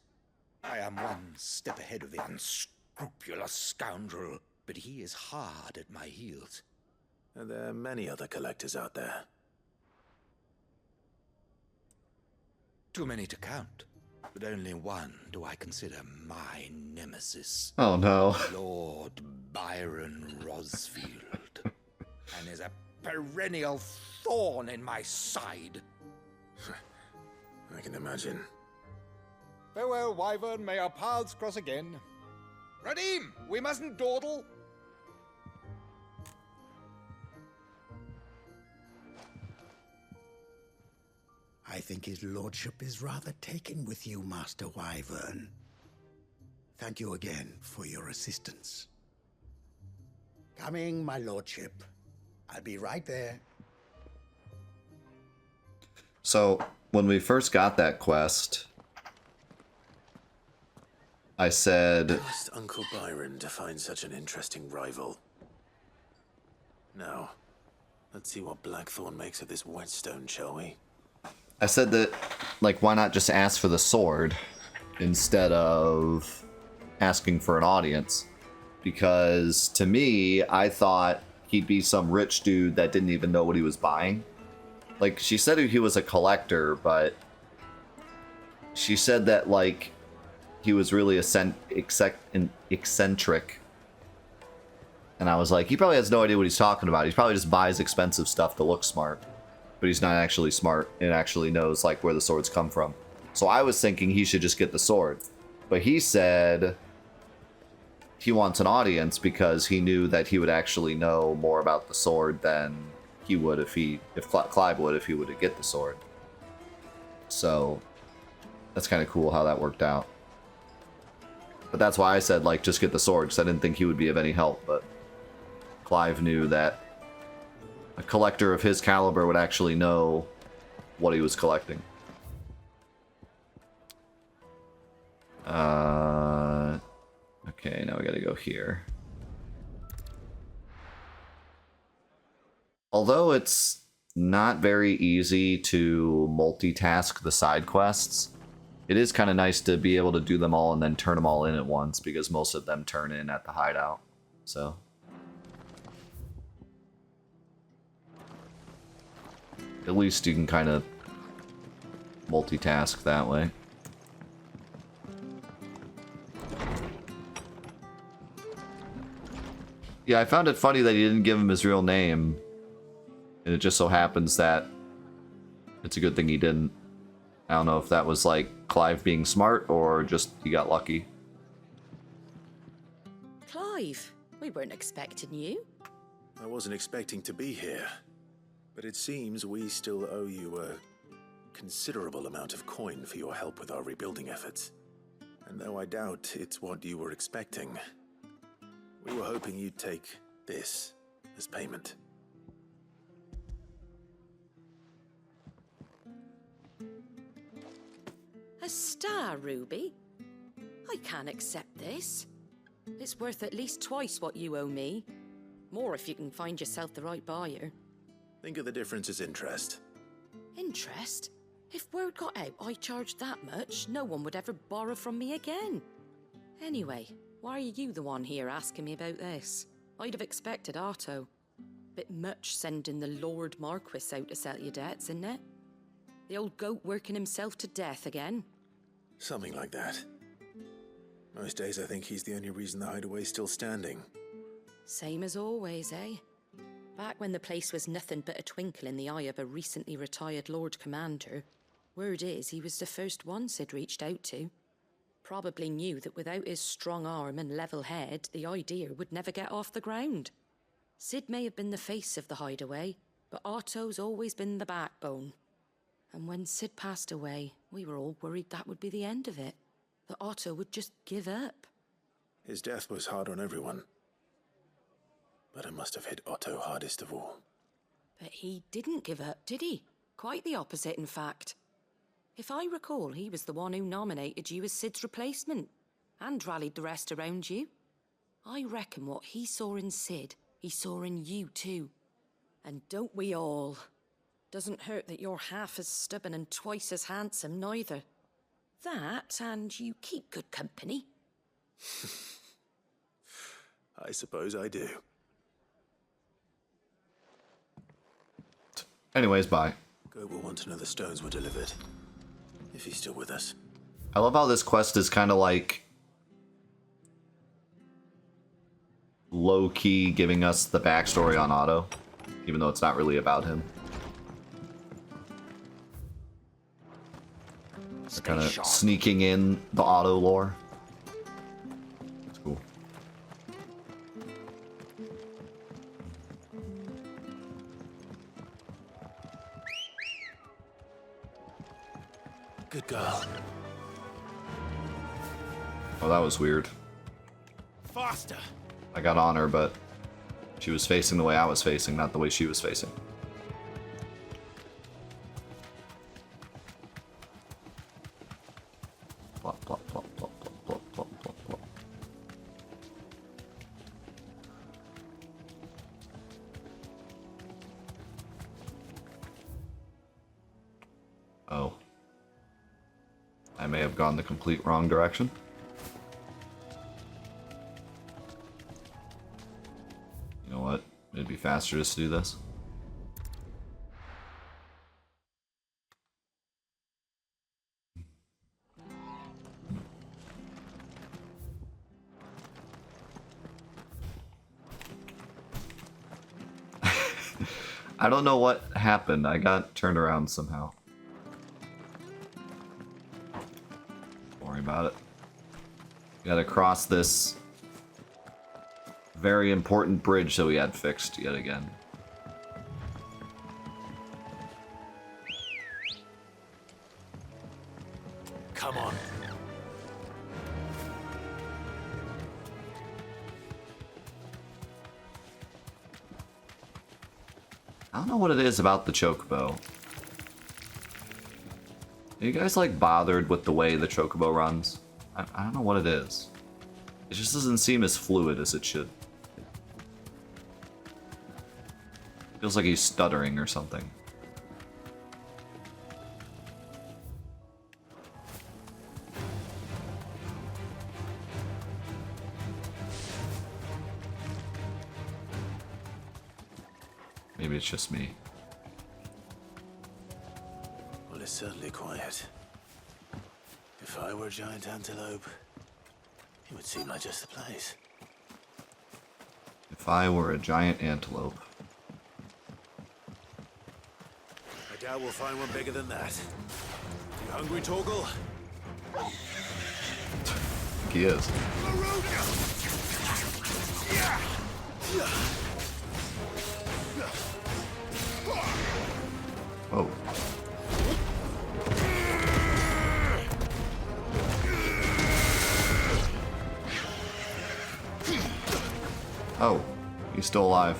S10: I am one step ahead of the unscrupulous scoundrel, but he is hard at my heels.
S2: Are there many other collectors out there?
S10: Too many to count, but only one do I consider my nemesis.
S1: Oh no.
S10: Lord Byron Rosfield. And is a perennial thorn in my side.
S2: I can imagine.
S10: Farewell, Wyvern. May our paths cross again. Radim, we mustn't dawdle.
S11: I think his lordship is rather taken with you, Master Wyvern. Thank you again for your assistance. Coming, my lordship. I'll be right there.
S1: So, when we first got that quest, I said...
S2: Asked Uncle Byron to find such an interesting rival. Now, let's see what Blackthorn makes of this whetstone, shall we?
S1: I said that, like, why not just ask for the sword instead of asking for an audience? Because, to me, I thought he'd be some rich dude that didn't even know what he was buying. Like, she said he was a collector, but she said that, like, he was really eccentric. And I was like, he probably has no idea what he's talking about. He probably just buys expensive stuff to look smart. But he's not actually smart and actually knows, like, where the swords come from. So I was thinking he should just get the sword. But he said he wants an audience because he knew that he would actually know more about the sword than he would if Clive would if he would get the sword. So that's kind of cool how that worked out. But that's why I said, like, just get the sword, because I didn't think he would be of any help. But Clive knew that a collector of his caliber would actually know what he was collecting. Okay, now we gotta go here. Although it's not very easy to multitask the side quests, it is kind of nice to be able to do them all and then turn them all in at once, because most of them turn in at the hideout. So at least you can kind of multitask that way. Yeah, I found it funny that he didn't give him his real name. And it just so happens that it's a good thing he didn't. I don't know if that was like Clive being smart or just he got lucky.
S9: Clive, we weren't expecting you.
S2: I wasn't expecting to be here, but it seems we still owe you a considerable amount of coin for your help with our rebuilding efforts. And though I doubt it's what you were expecting, we were hoping you'd take this as payment.
S9: A star ruby? I can't accept this. It's worth at least twice what you owe me. More if you can find yourself the right buyer.
S2: Think of the difference as interest.
S9: Interest? If word got out I charged that much, no one would ever borrow from me again. Anyway, why are you the one here asking me about this? I'd have expected Otto. Bit much sending the Lord Marquis out to settle your debts, isn't it? The old goat working himself to death again.
S2: Something like that. Most days I think he's the only reason the hideaway's still standing.
S9: Same as always, eh? Back when the place was nothing but a twinkle in the eye of a recently retired Lord Commander, word is he was the first one Sid reached out to. Probably knew that without his strong arm and level head, the idea would never get off the ground. Sid may have been the face of the hideaway, but Otto's always been the backbone. And when Sid passed away, we were all worried that would be the end of it. That Otto would just give up.
S2: His death was hard on everyone. But it must have hit Otto hardest of all.
S9: But he didn't give up, did he? Quite the opposite, in fact. If I recall, he was the one who nominated you as Sid's replacement, and rallied the rest around you. I reckon what he saw in Sid, he saw in you too. And don't we all? Doesn't hurt that you're half as stubborn and twice as handsome, neither. That, and you keep good company.
S2: I suppose I do.
S1: Anyways, bye.
S2: Goat will want to know the stones were delivered. If he's still with us.
S1: I love how this quest is kind of like low-key giving us the backstory on Otto, even though it's not really about him. It's kind of sneaking in the Otto lore. It's cool.
S2: Good girl.
S1: Oh, that was weird.
S10: Faster!
S1: I got on her, but she was facing the way I was facing, not the way she was facing. Plop, plop, plop, plop, plop, plop, plop, plop, plop. Oh. I may have gone the complete wrong direction. You know what? It'd be faster just to do this. I don't know what happened. I got turned around somehow. Don't worry about it. Gotta cross this very important bridge that we had fixed yet again.
S10: Come on.
S1: I don't know what it is about the Chocobo. Are you guys like bothered with the way the Chocobo runs? I don't know what it is. It just doesn't seem as fluid as it should. Feels like he's stuttering or something. Maybe it's just me.
S2: Well, it's certainly quiet. If I were a giant antelope, it would seem like just the place.
S1: If I were a giant antelope.
S2: doubt we'll find one bigger than that. You hungry, Torgal?
S1: He is. Oh. Oh, he's still alive.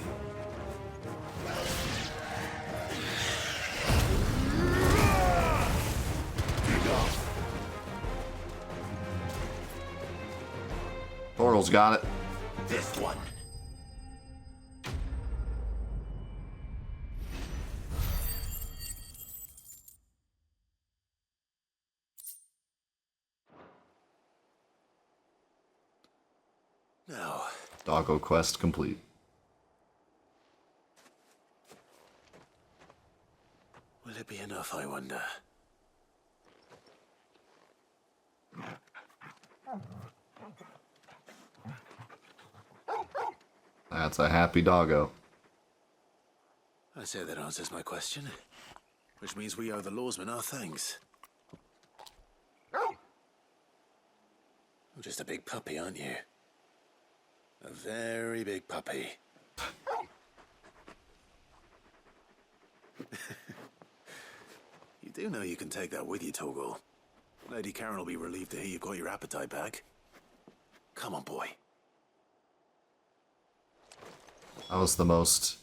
S1: Torgal's got it.
S2: This one. Now,
S1: Doggo quest complete.
S2: will it be enough, I wonder?
S1: That's a happy doggo.
S2: I say that answers my question. Which means we owe the lawsman our thanks. You're just a big puppy, aren't you? A very big puppy. You do know you can take that with you, Torgal. Lady Karen will be relieved to hear you've got your appetite back. Come on, boy.
S1: That was the most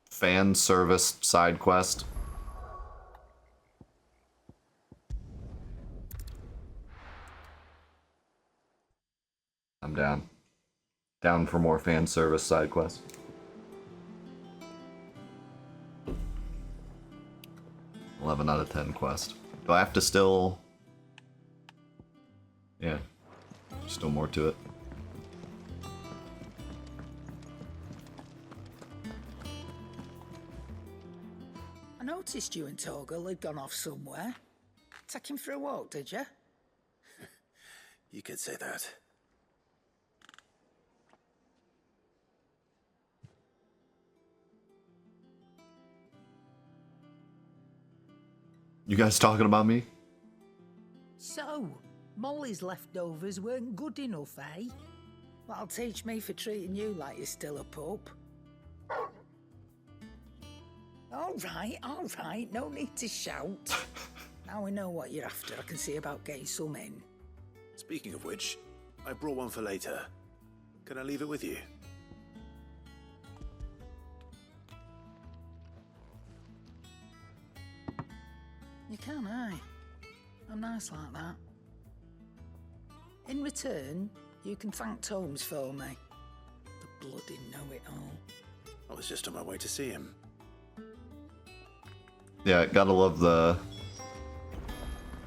S1: fan service side quest. I'm down. Down for more fan service side quests. $11 out of 10 quest. Do I have to still... Yeah. Still more to it.
S7: I noticed you and Torgal had gone off somewhere. Take him for a walk, did you?
S2: You could say that.
S1: You guys talking about me?
S7: So, Molly's leftovers weren't good enough, eh? That'll teach me for treating you like you're still a pup. All right, no need to shout. Now we know what you're after. I can see about getting some in.
S2: Speaking of which, I brought one for later. Can I leave it with you?
S7: You can, aye. I'm nice like that. In return, you can thank Tomes for me. The bloody know-it-all.
S2: I was just on my way to see him.
S1: Yeah, gotta love the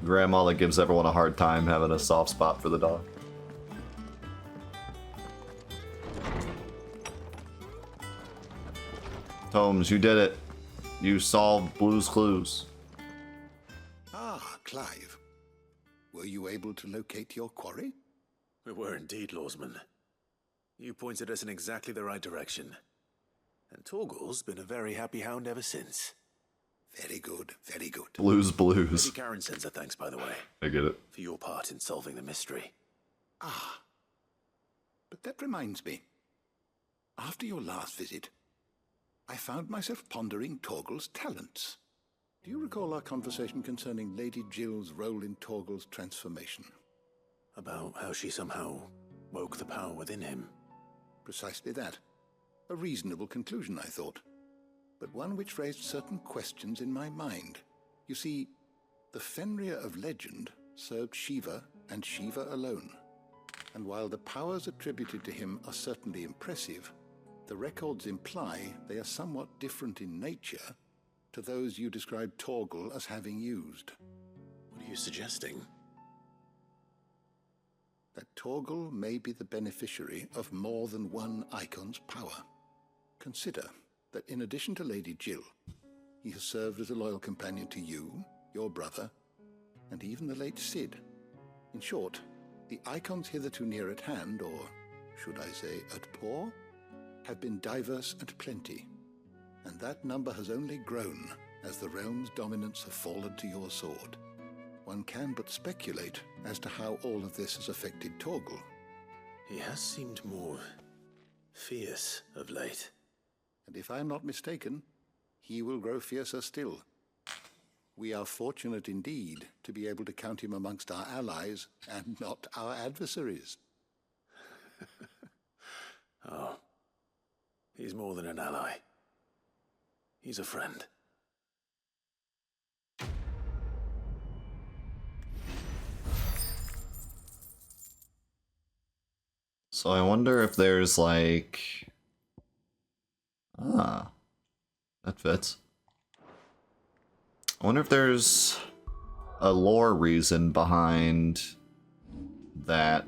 S1: grandma that gives everyone a hard time having a soft spot for the dog. Tomes, you did it. You solved Blue's Clues.
S11: Ah, Clive. Were you able to locate your quarry?
S2: We were indeed, lawsman. You pointed us in exactly the right direction. And Torgal's been a very happy hound ever since.
S11: Very good, very good.
S1: Blues.
S2: Lady Karen sends her thanks, by the way.
S1: I get it.
S2: For your part in solving the mystery.
S11: Ah. But that reminds me. After your last visit, I found myself pondering Torgal's talents. Do you recall our conversation concerning Lady Jill's role in Torgal's transformation?
S2: About how she somehow woke the power within him.
S11: Precisely that. A reasonable conclusion, I thought. But one which raised certain questions in my mind. You see, the Fenrir of legend served Shiva and Shiva alone. And while the powers attributed to him are certainly impressive, the records imply they are somewhat different in nature to those you described Torgal as having used.
S2: What are you suggesting?
S11: That Torgal may be the beneficiary of more than one icon's power. Consider that in addition to Lady Jill, he has served as a loyal companion to you, your brother, and even the late Cid. In short, the icons hitherto near at hand, or should I say at paw, have been diverse and plenty, and that number has only grown
S8: as the realm's dominance have fallen to your sword. One can but speculate as to how all of this has affected Torgal.
S2: He has seemed more fierce of late.
S8: And if I am not mistaken, he will grow fiercer still. We are fortunate indeed to be able to count him amongst our allies and not our adversaries.
S2: Oh, he's more than an ally. He's a friend.
S1: So I wonder if there's like... Ah, that fits. I wonder if there's a lore reason behind that.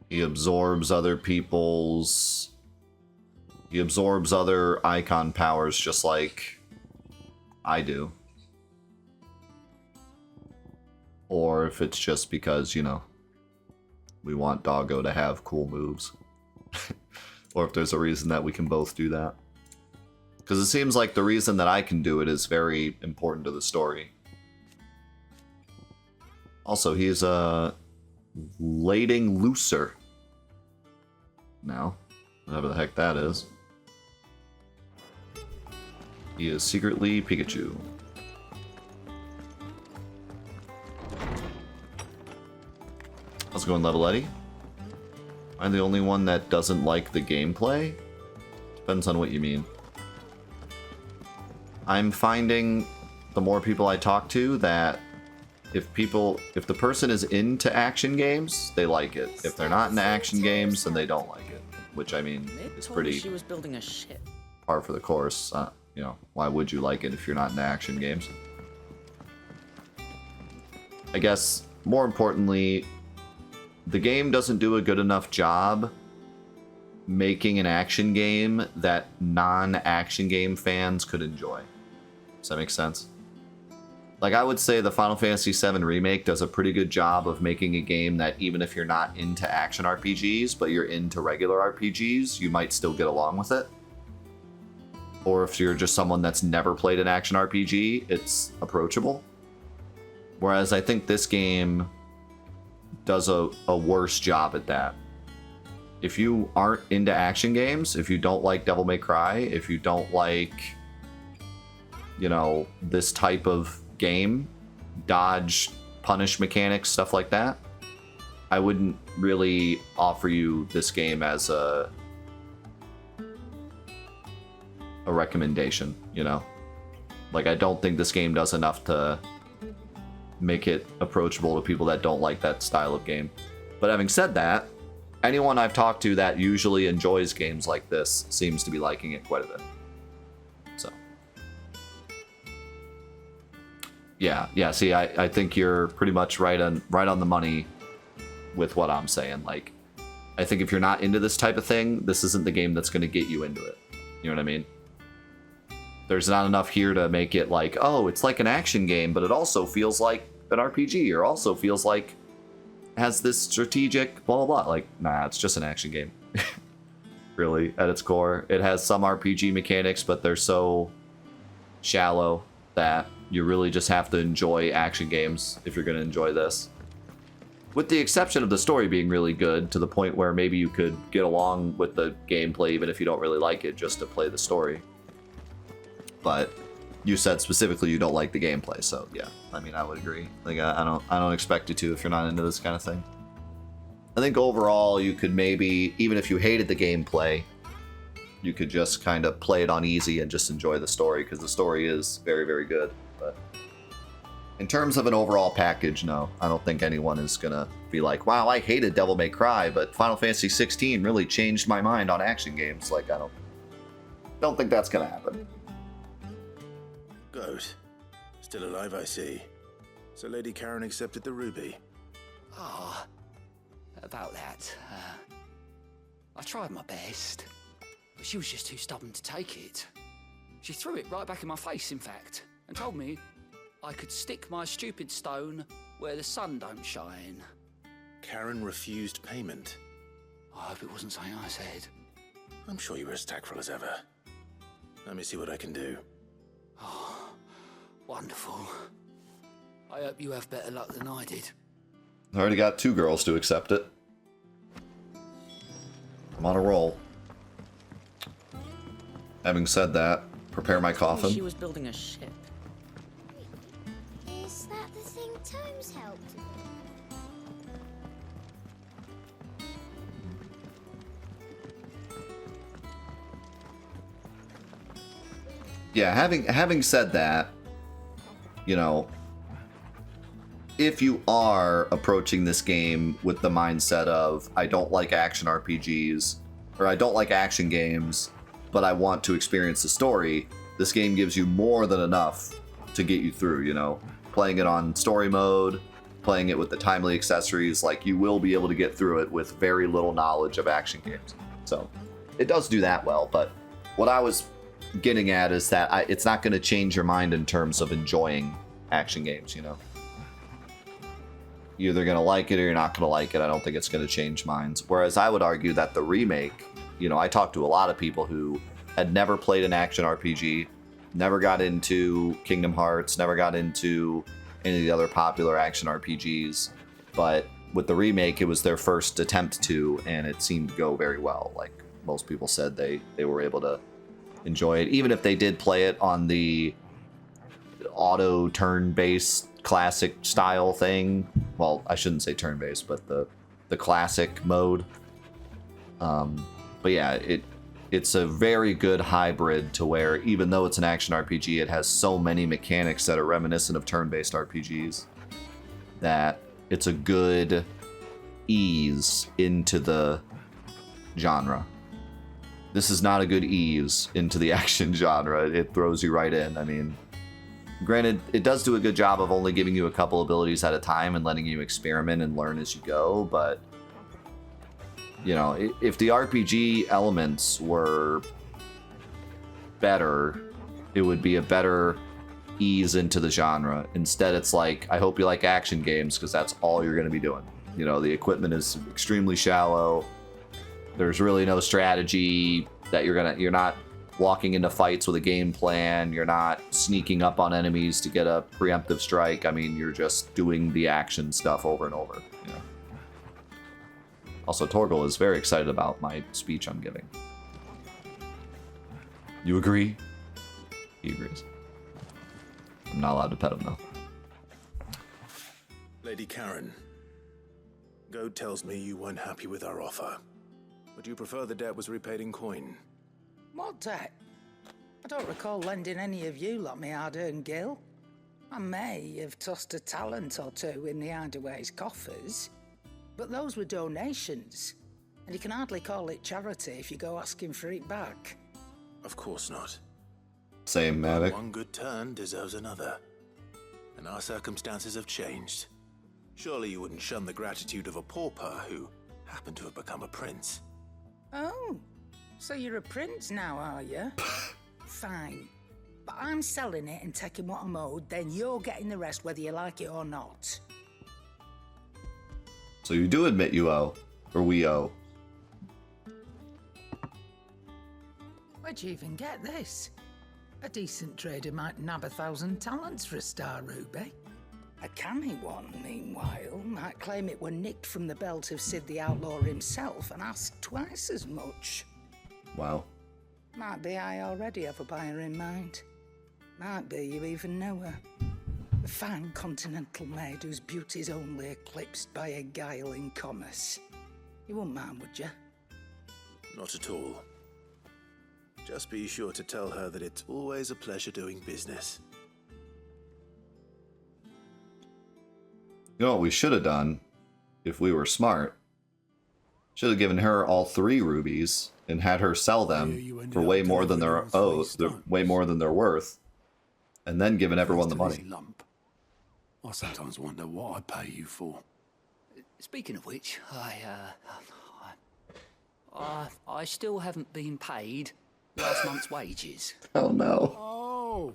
S1: He absorbs other people's... He absorbs other icon powers just like I do. Or if it's just because, you know, we want Doggo to have cool moves. Or if there's a reason that we can both do that. Because it seems like the reason that I can do it is very important to the story. Also, he's a lading looser. Now, whatever the heck that is. He is secretly Pikachu. How's it going, Level Eddie? Am I the only one that doesn't like the gameplay? Depends on what you mean. I'm finding the more people I talk to that if the person is into action games, they like it. If they're not into action games, then they don't like it. Which, I mean, is pretty
S6: She was building a ship.
S1: par for the course. You know, why would you like it if you're not into action games? I guess, more importantly, the game doesn't do a good enough job making an action game that non-action game fans could enjoy. Does that make sense? Like, I would say the Final Fantasy VII Remake does a pretty good job of making a game that even if you're not into action RPGs, but you're into regular RPGs, you might still get along with it. Or if you're just someone that's never played an action RPG, it's approachable. Whereas I think this game does a worse job at that. If you aren't into action games, if you don't like Devil May Cry, if you don't like, you know, this type of game, dodge, punish mechanics, stuff like that, I wouldn't really offer you this game as a recommendation, you know? Like, I don't think this game does enough to make it approachable to people that don't like that style of game. But having said that, anyone I've talked to that usually enjoys games like this seems to be liking it quite a bit. So. Yeah, see, I think you're pretty much right on the money with what I'm saying. Like, I think if you're not into this type of thing, this isn't the game that's going to get you into it. You know what I mean? There's not enough here to make it like, oh, it's like an action game, but it also feels like an RPG, or also feels like it has this strategic blah, blah, blah. Like, nah, it's just an action game. Really, at its core. It has some RPG mechanics, but they're so shallow that you really just have to enjoy action games if you're going to enjoy this. With the exception of the story being really good, to the point where maybe you could get along with the gameplay even if you don't really like it, just to play the story. But you said specifically you don't like the gameplay, so yeah, I mean, I would agree. Like, I don't expect you to if you're not into this kind of thing. I think overall you could maybe, even if you hated the gameplay, you could just kind of play it on easy and just enjoy the story, because the story is very, very good. But in terms of an overall package, no, I don't think anyone is gonna be like, wow, I hated Devil May Cry, but Final Fantasy XVI really changed my mind on action games. Like, I don't think that's gonna happen.
S2: Goat. Still alive, I see. So Lady Karen accepted the ruby.
S6: Ah, about that. I tried my best, but she was just too stubborn to take it. She threw it right back in my face, in fact, and told me I could stick my stupid stone where the sun don't shine.
S2: Karen refused payment.
S6: I hope it wasn't something I said.
S2: I'm sure you were as tactful as ever. Let me see what I can do.
S6: Oh, wonderful. I hope you have better luck than I did.
S1: I already got 2 girls to accept it. I'm on a roll. Having said that, prepare my coffin.
S12: She was building a ship.
S3: Is that the thing Tomes helped with?
S1: Yeah, having said that, you know, if you are approaching this game with the mindset of I don't like action RPGs or I don't like action games, but I want to experience the story, this game gives you more than enough to get you through, you know. Playing it on story mode, playing it with the timely accessories, like you will be able to get through it with very little knowledge of action games. So it does do that well, but what I was getting at is that it's not going to change your mind in terms of enjoying action games, you know. You're either going to like it or you're not going to like it. I don't think it's going to change minds. Whereas I would argue that the remake, you know, I talked to a lot of people who had never played an action RPG, never got into Kingdom Hearts, never got into any of the other popular action RPGs, but with the remake, it was their first attempt to, and it seemed to go very well. Like most people said, they were able to enjoy it, even if they did play it on the auto turn-based classic style thing. Well, I shouldn't say turn-based, but the classic mode. But yeah, it's a very good hybrid to where even though it's an action RPG, it has so many mechanics that are reminiscent of turn-based RPGs that it's a good ease into the genre. This is not a good ease into the action genre. It throws you right in. I mean, granted, it does do a good job of only giving you a couple abilities at a time and letting you experiment and learn as you go, but you know, if the RPG elements were better, it would be a better ease into the genre. Instead, it's like, I hope you like action games because that's all you're going to be doing. You know, the equipment is extremely shallow. There's really no strategy that you're not walking into fights with a game plan. You're not sneaking up on enemies to get a preemptive strike. I mean, you're just doing the action stuff over and over. You know? Also, Torgal is very excited about my speech I'm giving. You agree? He agrees. I'm not allowed to pet him, though.
S2: Lady Karen, Goad tells me you weren't happy with our offer. Would you prefer the debt was repaid in coin?
S7: What debt? I don't recall lending any of you lot me hard-earned gil. I may have tossed a talent or two in the Hideaway's coffers, but those were donations, and you can hardly call it charity if you go asking for it back.
S2: Of course not.
S1: Same, Mavic.
S2: One good turn deserves another, and our circumstances have changed. Surely you wouldn't shun the gratitude of a pauper who happened to have become a prince.
S7: Oh, so you're a prince now, are you? Fine. But I'm selling it and taking what I'm owed, then you're getting the rest whether you like it or not.
S1: So you do admit you owe, or we owe.
S7: Where'd you even get this? A decent trader might nab 1,000 talents for a star ruby. A canny one, meanwhile, might claim it were nicked from the belt of Sid the Outlaw himself and ask twice as much.
S1: Wow.
S7: Might be I already have a buyer in mind. Might be you even know her. A fine continental maid whose beauty's only eclipsed by a guile in commerce. You wouldn't mind, would you?
S2: Not at all. Just be sure to tell her that it's always a pleasure doing business.
S1: You know what we should have done, if we were smart? Should have given her all 3 rubies and had her sell them for way more than they're way more than they're worth, and then given everyone the money.
S5: Lump. I sometimes wonder what I pay you for.
S6: Speaking of which, I still haven't been paid last month's wages.
S1: Oh no.
S5: Oh,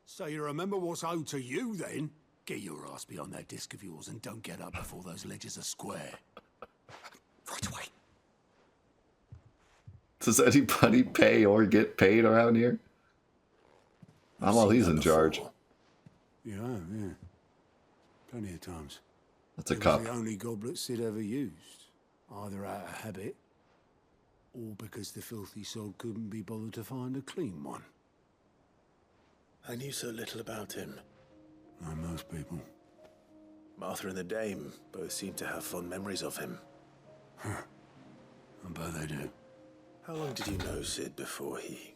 S5: so you remember what's owed to you then? Get your ass behind that disc of yours and don't get up before those ledgers are square.
S6: Right away.
S1: Does anybody pay or get paid around here? Not while he's in charge.
S5: Yeah, yeah. Plenty of times.
S1: That's a
S5: It
S1: cup.
S5: was the only goblet Sid ever used, either out of habit or because the filthy sod couldn't be bothered to find a clean one.
S2: I knew so little about him.
S5: Like most people.
S2: Martha and the Dame both seem to have fond memories of him.
S5: I bet they do.
S2: How long did you know Sid before he...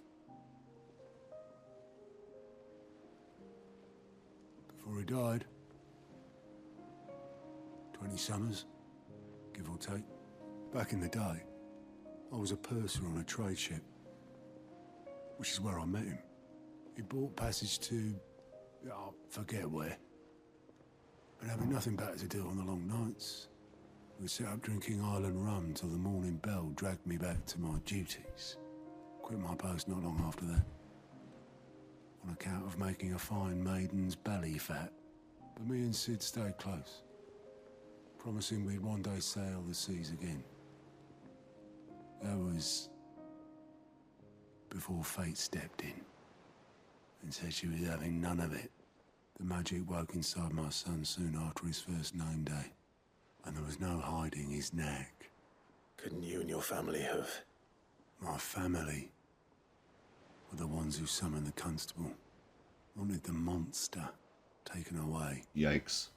S5: Before he died. 20 summers, give or take. Back in the day, I was a purser on a trade ship, which is where I met him. He bought passage to... I forget where. But having nothing better to do on the long nights, we sat up drinking island rum till the morning bell dragged me back to my duties. Quit my post not long after that. On account of making a fine maiden's belly fat. But me and Sid stayed close, promising we'd one day sail the seas again. That was before fate stepped in and said she was having none of it. The magic woke inside my son soon after his first name day, and there was no hiding his knack.
S2: Couldn't you and your family have...
S5: My family were the ones who summoned the constable, wanted the monster taken away.
S1: Yikes.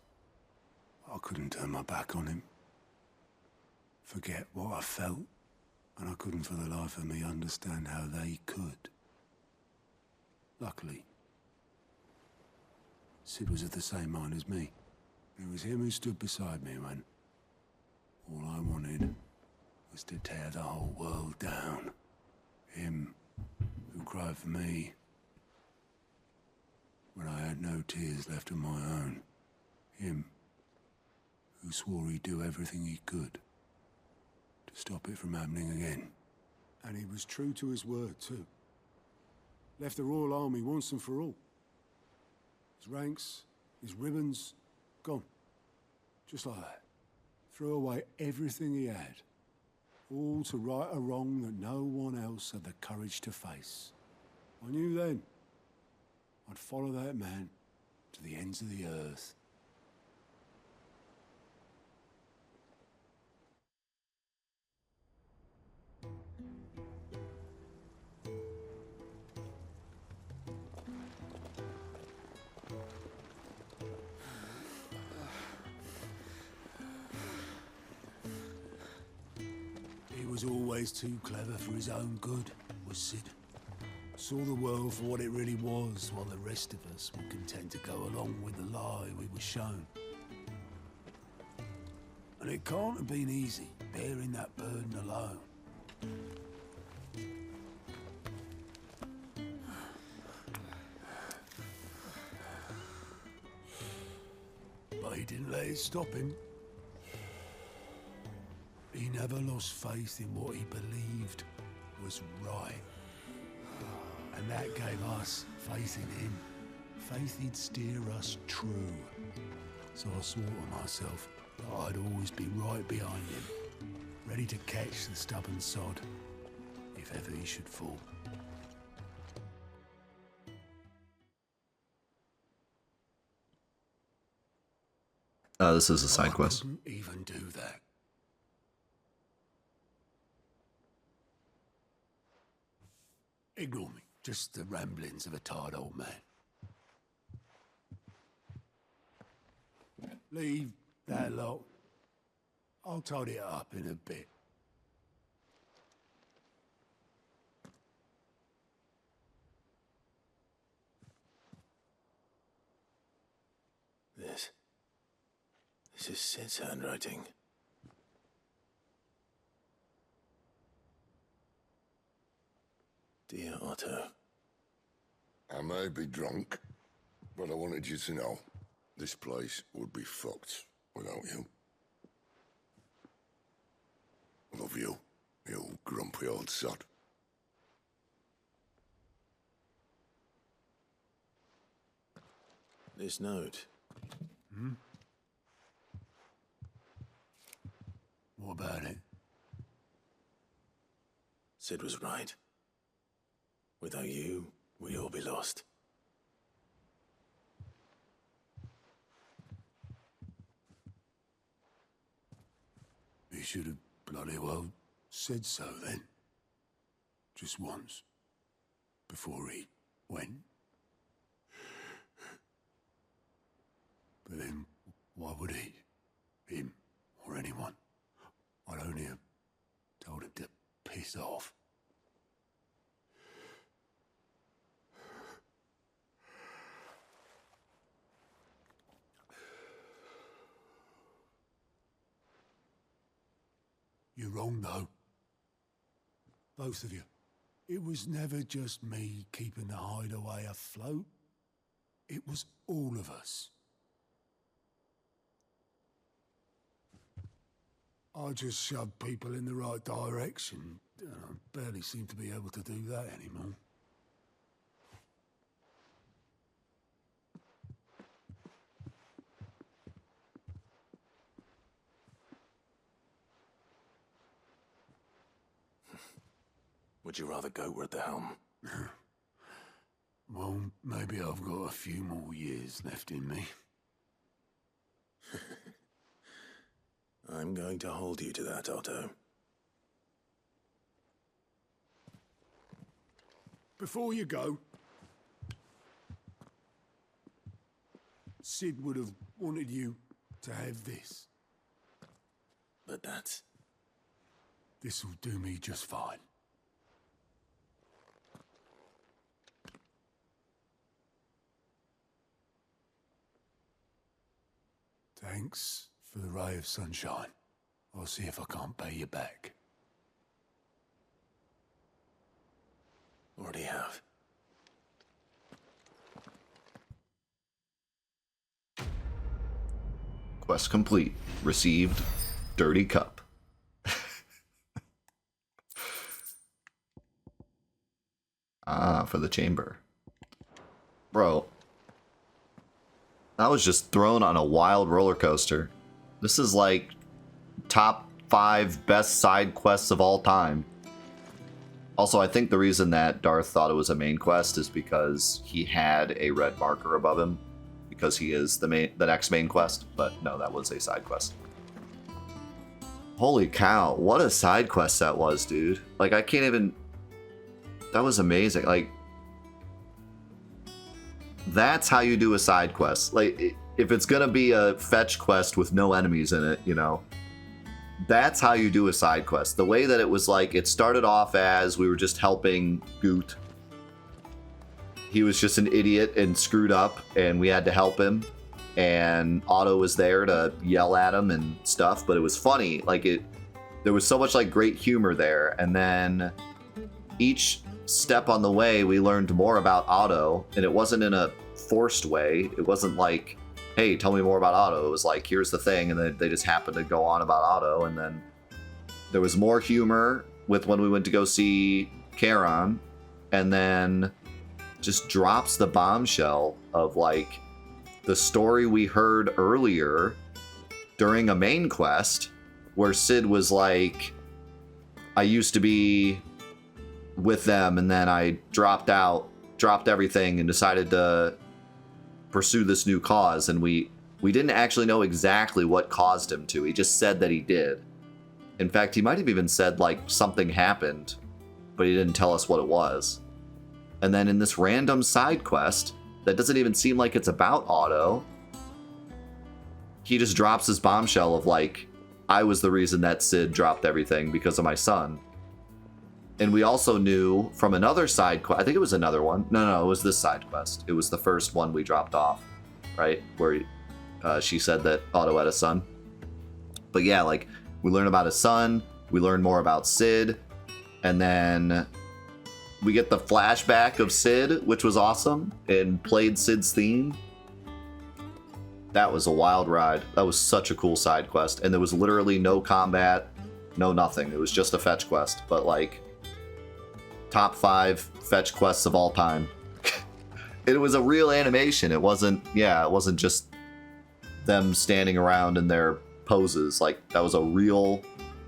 S5: I couldn't turn my back on him, forget what I felt, and I couldn't for the life of me understand how they could. Luckily, Sid was of the same mind as me. It was him who stood beside me when all I wanted was to tear the whole world down. Him who cried for me when I had no tears left of my own. Him who swore he'd do everything he could to stop it from happening again. And he was true to his word, too. Left the Royal Army once and for all. His ranks, his ribbons, gone. Just like that. Threw away everything he had. All to right a wrong that no one else had the courage to face. I knew then I'd follow that man to the ends of the earth. He was always too clever for his own good, was Sid. Saw the world for what it really was, while the rest of us were content to go along with the lie we were shown. And it can't have been easy, bearing that burden alone. But he didn't let it stop him. He never lost faith in what he believed was right. And that gave us faith in him. Faith he'd steer us true. So I swore to myself that I'd always be right behind him, ready to catch the stubborn sod, if ever he should fall.
S1: This is a side
S5: I
S1: quest.
S5: couldn't even do that. Ignore me. Just the ramblings of a tired old man. Leave that lot. I'll tidy it up in a bit.
S2: This is Sid's handwriting. Dear Otto.
S8: I may be drunk, but I wanted you to know this place would be fucked without you. I love you, you grumpy old sod.
S2: This note.
S5: Hmm? What about it?
S2: Sid was right. Without you, we'd all be lost.
S5: He should have bloody well said so then. Just once. Before he went. But then, why would he? Him, or anyone? I'd only have told him to piss off. You're wrong, though. Both of you. It was never just me keeping the hideaway afloat. It was all of us. I just shoved people in the right direction, and I barely seem to be able to do that anymore.
S2: Would you rather goat at the helm?
S5: Well, maybe I've got a few more years left in me.
S2: I'm going to hold you to that, Otto.
S5: Before you go, Sid would have wanted you to have this.
S2: But that's...
S5: This'll do me just fine. Thanks for the ray of sunshine. I'll see if I can't pay you back.
S2: Already have.
S1: Quest complete. Received dirty cup. Ah, for the chamber. Bro. I was just thrown on a wild roller coaster. This is like top 5 best side quests of all time. Also, I think the reason that Darth thought it was a main quest is because he had a red marker above him, because he is the next main quest. But no, that was a side quest. Holy cow, what a side quest that was, dude. Like, I can't even... That was amazing. Like, that's how you do a side quest. Like, if it's gonna be a fetch quest with no enemies in it, you know, that's how you do a side quest. The way that it was, like, it started off as we were just helping Goot. He was just an idiot and screwed up, and we had to help him. And Otto was there to yell at him and stuff, but it was funny. Like, there was so much, like, great humor there. And then each step on the way, we learned more about Otto, and it wasn't in a forced way. It wasn't like, hey, tell me more about Otto. It was like, here's the thing, and then they just happened to go on about Otto. And then there was more humor with when we went to go see Charon, and then just drops the bombshell of, like, the story we heard earlier during a main quest where Sid was like, I used to be with them, and then I dropped everything and decided to pursue this new cause. And we didn't actually know exactly what caused him to. He just said that he did. In fact, he might have even said, like, something happened, but he didn't tell us what it was. And then in this random side quest that doesn't even seem like it's about Otto, he just drops his bombshell of, like, I was the reason that Sid dropped everything because of my son. And we also knew from another side quest, I think it was another one. No, it was this side quest. It was the first one we dropped off, right? Where she said that Otto had a son. But yeah, like, we learn about his son, we learn more about Sid, and then we get the flashback of Sid, which was awesome, and played Sid's theme. That was a wild ride. That was such a cool side quest. And there was literally no combat, no nothing. It was just a fetch quest. But, like, top 5 fetch quests of all time. It was a real animation. It wasn't just them standing around in their poses. Like, that was a real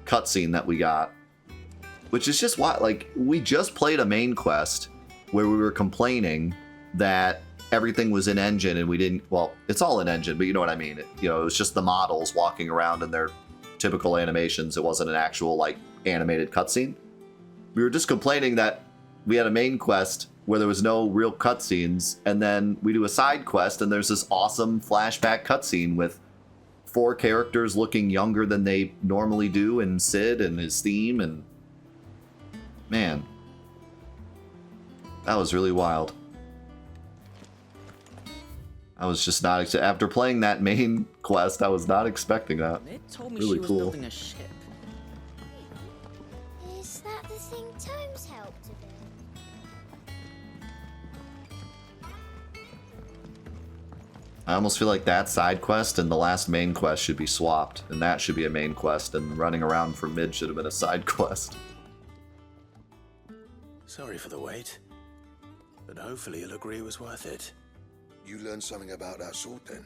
S1: cutscene that we got. Which is just why, like, we just played a main quest where we were complaining that everything was in engine and we didn't, well, it's all in engine, but you know what I mean. It was just the models walking around in their typical animations. It wasn't an actual, like, animated cutscene. We were just complaining that we had a main quest where there was no real cutscenes, and then we do a side quest and there's this awesome flashback cutscene with 4 characters looking younger than they normally do, and Sid and his theme, and man, that was really wild. I was just not after playing that main quest. I was not expecting that.
S6: It told me
S1: really
S6: she was
S1: cool.
S6: building a ship.
S3: Is that the thing Tomes helped to build?
S1: I almost feel like that side quest and the last main quest should be swapped, and that should be a main quest, and running around for mid should have been a side quest.
S2: Sorry for the wait, but hopefully you'll agree it was worth it.
S8: You learned something about that sword then?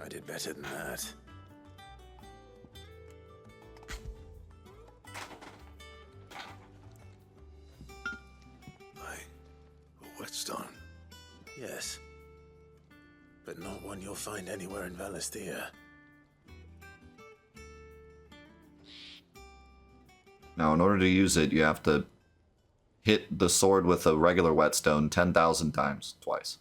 S2: I did better than that.
S8: Hey, a whetstone.
S2: Yes. But not one you'll find anywhere in Valisthea.
S1: Now, in order to use it, you have to hit the sword with a regular whetstone 10,000 times, twice.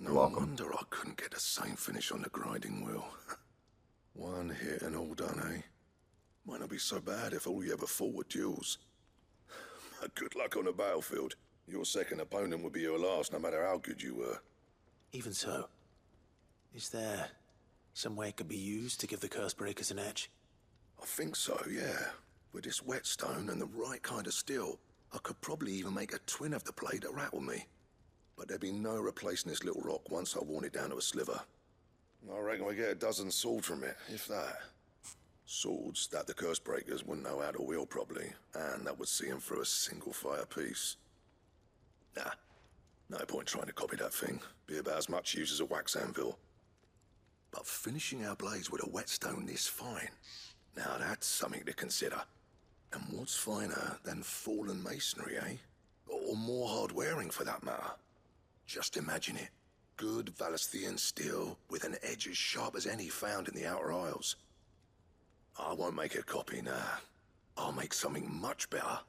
S8: No
S1: You're welcome.
S8: wonder I couldn't get the same finish on the grinding wheel. One hit and all done, eh? Might not be so bad if all you ever fought were duels. But good luck on the battlefield. Your second opponent would be your last, no matter how good you were.
S2: Even so, is there some way it could be used to give the curse breakers an edge?
S8: I think so, yeah. With this whetstone and the right kind of steel, I could probably even make a twin of the blade that rattled me. But there'd be no replacing this little rock once I worn it down to a sliver. I reckon we get a dozen swords from it, if that. Swords that the curse breakers wouldn't know how to wield properly, and that would see them through a single fire piece. Nah, no point trying to copy that thing. Be about as much use as a wax anvil. But finishing our blades with a whetstone this fine, now that's something to consider. And what's finer than fallen masonry, eh? Or more hard-wearing, for that matter. Just imagine it. Good Valisthean steel with an edge as sharp as any found in the Outer Isles. I won't make a copy, nah. I'll make something much better.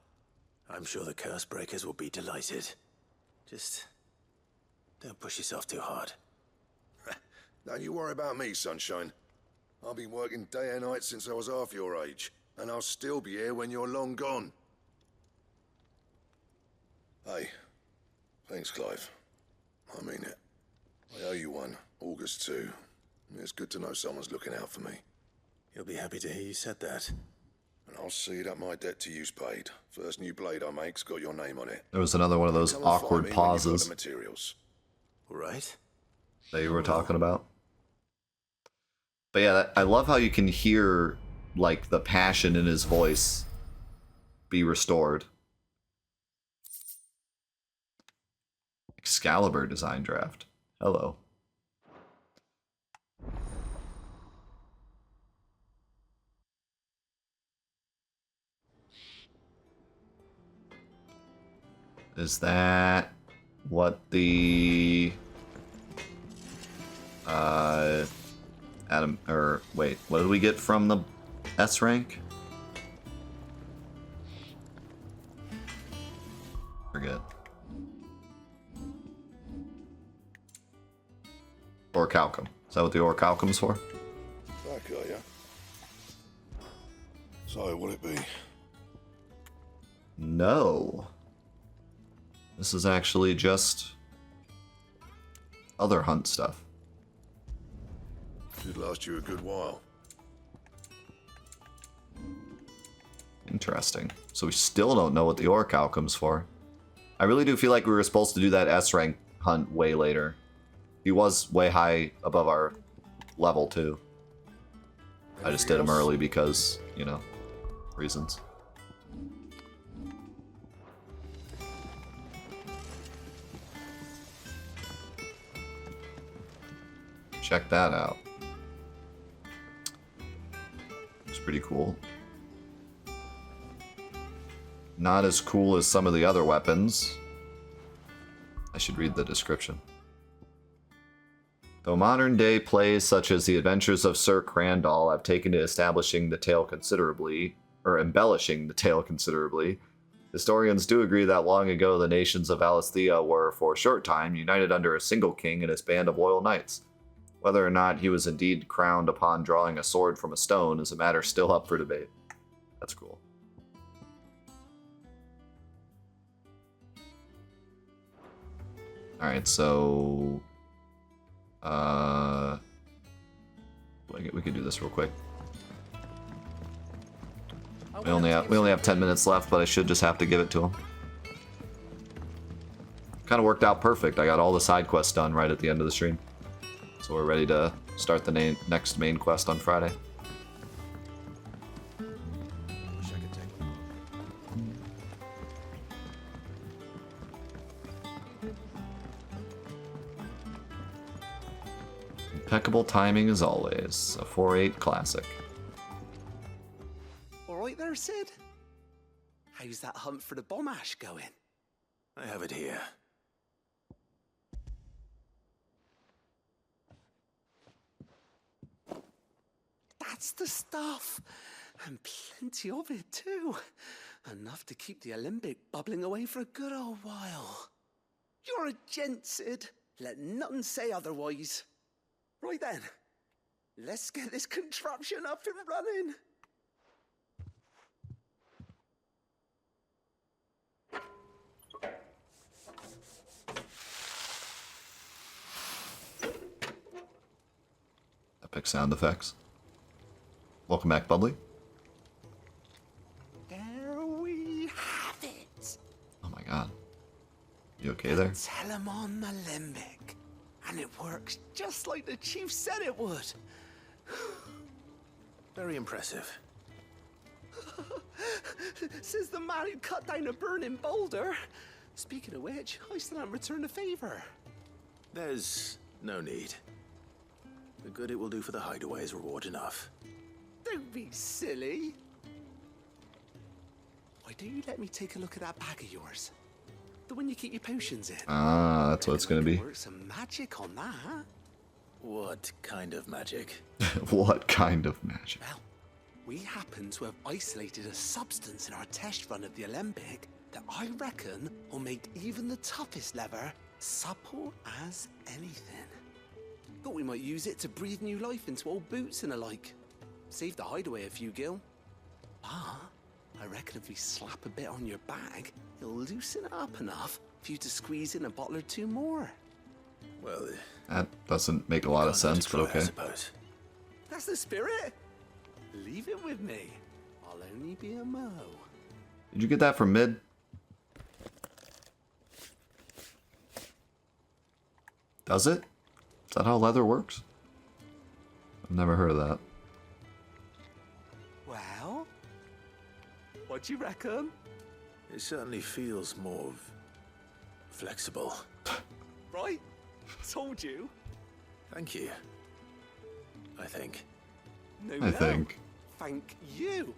S2: I'm sure the curse breakers will be delighted. Just don't push yourself too hard.
S8: Don't you worry about me, sunshine. I've been working day and night since I was half your age, and I'll still be here when you're long gone. Hey, thanks, Clive. I mean it. I owe you one. August too. It's good to know someone's looking out for me.
S2: He'll be happy to hear you said that.
S8: And I'll see that my debt to you's paid. First new blade I make's got your name on it.
S1: There was another one of those
S8: Come and find
S1: awkward
S8: me when you've got
S1: pauses
S8: the materials.
S2: All right?
S1: that you were talking about. But yeah, I love how you can hear, like, the passion in his voice be restored. Excalibur design draft. Hello. Is that what the Adam, or wait, what did we get from the S rank? Forget. Orichalcum. Is that what the orichalcum's for?
S8: Back, are ya? So, will it be?
S1: No. This is actually just other hunt stuff.
S8: Should last you a good while.
S1: Interesting. So we still don't know what the orichalcum's for. I really do feel like we were supposed to do that S rank hunt way later. He was way high above our level too. I just did him early because, you know, reasons. Check that out. It's pretty cool. Not as cool as some of the other weapons. I should read the description. Though modern-day plays such as The Adventures of Sir Crandall have taken to establishing the tale considerably, or embellishing the tale considerably, historians do agree that long ago the nations of Alisthea were, for a short time, united under a single king and his band of loyal knights. Whether or not he was indeed crowned upon drawing a sword from a stone is a matter still up for debate. That's cool. Alright, so... we could do this real quick. We only have 10 minutes left, but I should just have to give it to him. Kind of worked out perfect. I got all the side quests done right at the end of the stream. So we're ready to start the next main quest on Friday. Impeccable timing as always. A 4-8 classic.
S4: All right there, Sid? How's that hunt for the bomb ash going?
S2: I have it here.
S4: That's the stuff. And plenty of it, too. Enough to keep the alembic bubbling away for a good old while. You're a gent, Sid. Let nothing say otherwise. Right then, let's get this contraption up and running.
S1: Epic sound effects. Welcome back, Bubbly.
S4: There we have it.
S1: Oh my god. You okay there?
S4: Telemon alembic. And it works just like the chief said it would.
S2: Very impressive.
S4: Says the man who cut down a burning boulder. Speaking of which, I still haven't returned the favor.
S2: There's no need. The good it will do for the hideaway is reward enough.
S4: Don't be silly. Why don't you let me take a look at that bag of yours? The one you keep your potions in.
S1: Ah, that's what it's gonna be.
S4: Work some magic on that.
S2: What kind of magic?
S1: What kind of magic?
S4: Well, we happen to have isolated a substance in our test run of the alembic that I reckon will make even the toughest lever supple as anything. Thought we might use it to breathe new life into old boots and the like. Save the hideaway a few gil. Ah, I reckon if we slap a bit on your bag, it'll loosen it up enough for you to squeeze in a bottle or two more.
S2: Well,
S1: that doesn't make a lot of sense, but okay.
S2: I suppose.
S4: That's the spirit. Leave it with me. I'll only be a mo.
S1: Did you get that from mid? Does it? Is that how leather works? I've never heard of that.
S4: Well, what do you reckon?
S2: It certainly feels more flexible.
S4: Right? Told you.
S2: Thank you. I think.
S1: I think.
S4: Thank you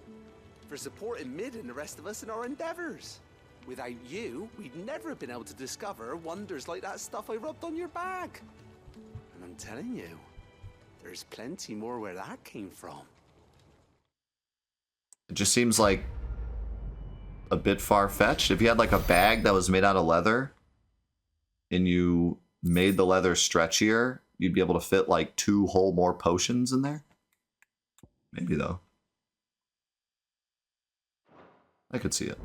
S4: for supporting Mid and the rest of us in our endeavors. Without you, we'd never have been able to discover wonders like that stuff I rubbed on your bag. And I'm telling you, there's plenty more where that came from.
S1: It just seems like a bit far-fetched. If you had like a bag that was made out of leather and you made the leather stretchier, you'd be able to fit like 2 whole more potions in there. Maybe though. I could see it.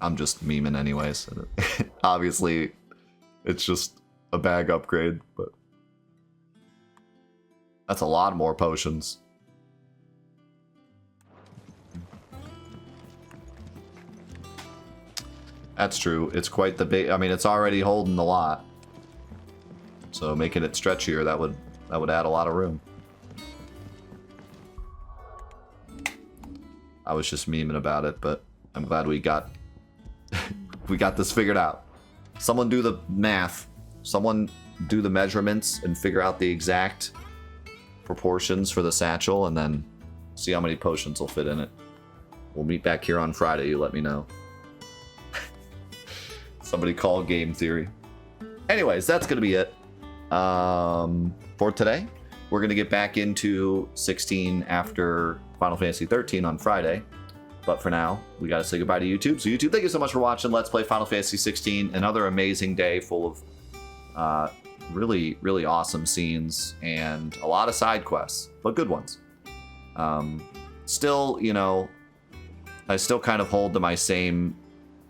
S1: I'm just memeing anyways. Obviously, it's just a bag upgrade, but that's a lot more potions. That's true. It's quite the big. I mean, it's already holding a lot. So making it stretchier, that would add a lot of room. I was just memeing about it, but I'm glad we got we got this figured out. Someone do the math. Someone do the measurements and figure out the exact proportions for the satchel, and then see how many potions will fit in it. We'll meet back here on Friday, you let me know. Somebody call game theory. Anyways, that's going to be it for today. We're going to get back into 16 after Final Fantasy 13 on Friday. But for now, we got to say goodbye to YouTube. So YouTube, thank you so much for watching Let's Play Final Fantasy 16. Another amazing day full of really, really awesome scenes and a lot of side quests, but good ones. Still, you know, I still kind of hold to my same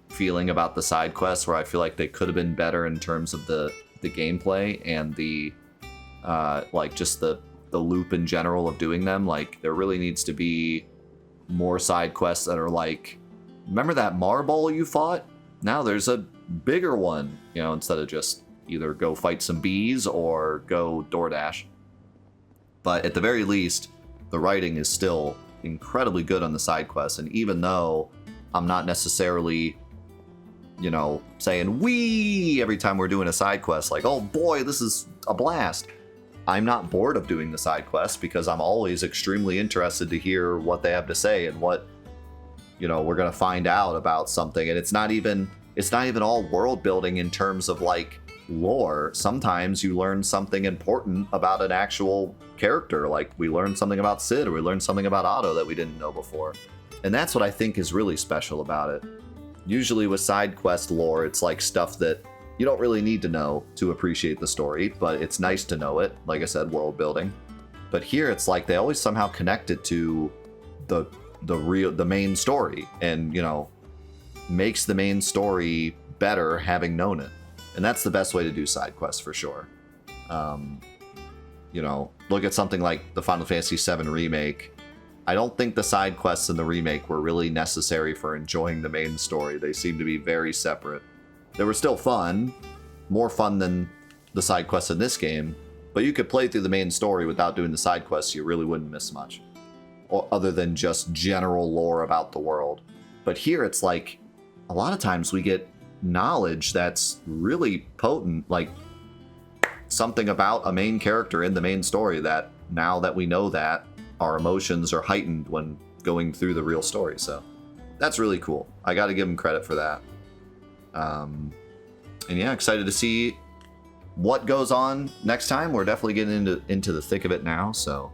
S1: feeling about the side quests, where I feel like they could have been better in terms of the gameplay and the like just the loop in general of doing them. Like, there really needs to be more side quests that are like, remember that marble you fought? Now there's a bigger one, you know, instead of just either go fight some bees or go DoorDash. But at the very least, the writing is still incredibly good on the side quests, and even though I'm not necessarily, you know, saying "wee" every time we're doing a side quest, like, oh boy, this is a blast, I'm not bored of doing the side quests, because I'm always extremely interested to hear what they have to say and what, you know, we're gonna find out about something. And it's not even all world building in terms of like lore. Sometimes you learn something important about an actual character, like we learned something about Cid, or we learned something about Otto that we didn't know before. And that's what I think is really special about it. Usually with side quest lore, it's like stuff that you don't really need to know to appreciate the story, but it's nice to know it. Like I said, world building. But here it's like they always somehow connect it to the main story, and, you know, makes the main story better having known it. And that's the best way to do side quests for sure. You know, look at something like the Final Fantasy VII Remake. I don't think the side quests in the remake were really necessary for enjoying the main story. They seem to be very separate. They were still fun, more fun than the side quests in this game, but you could play through the main story without doing the side quests. You really wouldn't miss much, or other than just general lore about the world. But here it's like, a lot of times we get knowledge that's really potent, like something about a main character in the main story that, now that we know that, our emotions are heightened when going through the real story. So that's really cool. I got to give them credit for that. And yeah, excited to see what goes on next time. We're definitely getting into the thick of it now. So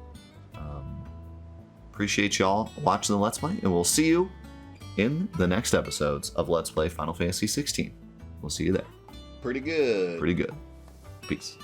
S1: appreciate y'all watching the Let's Play, and we'll see you in the next episodes of Let's Play Final Fantasy XVI. We'll see you there. Pretty good. Peace.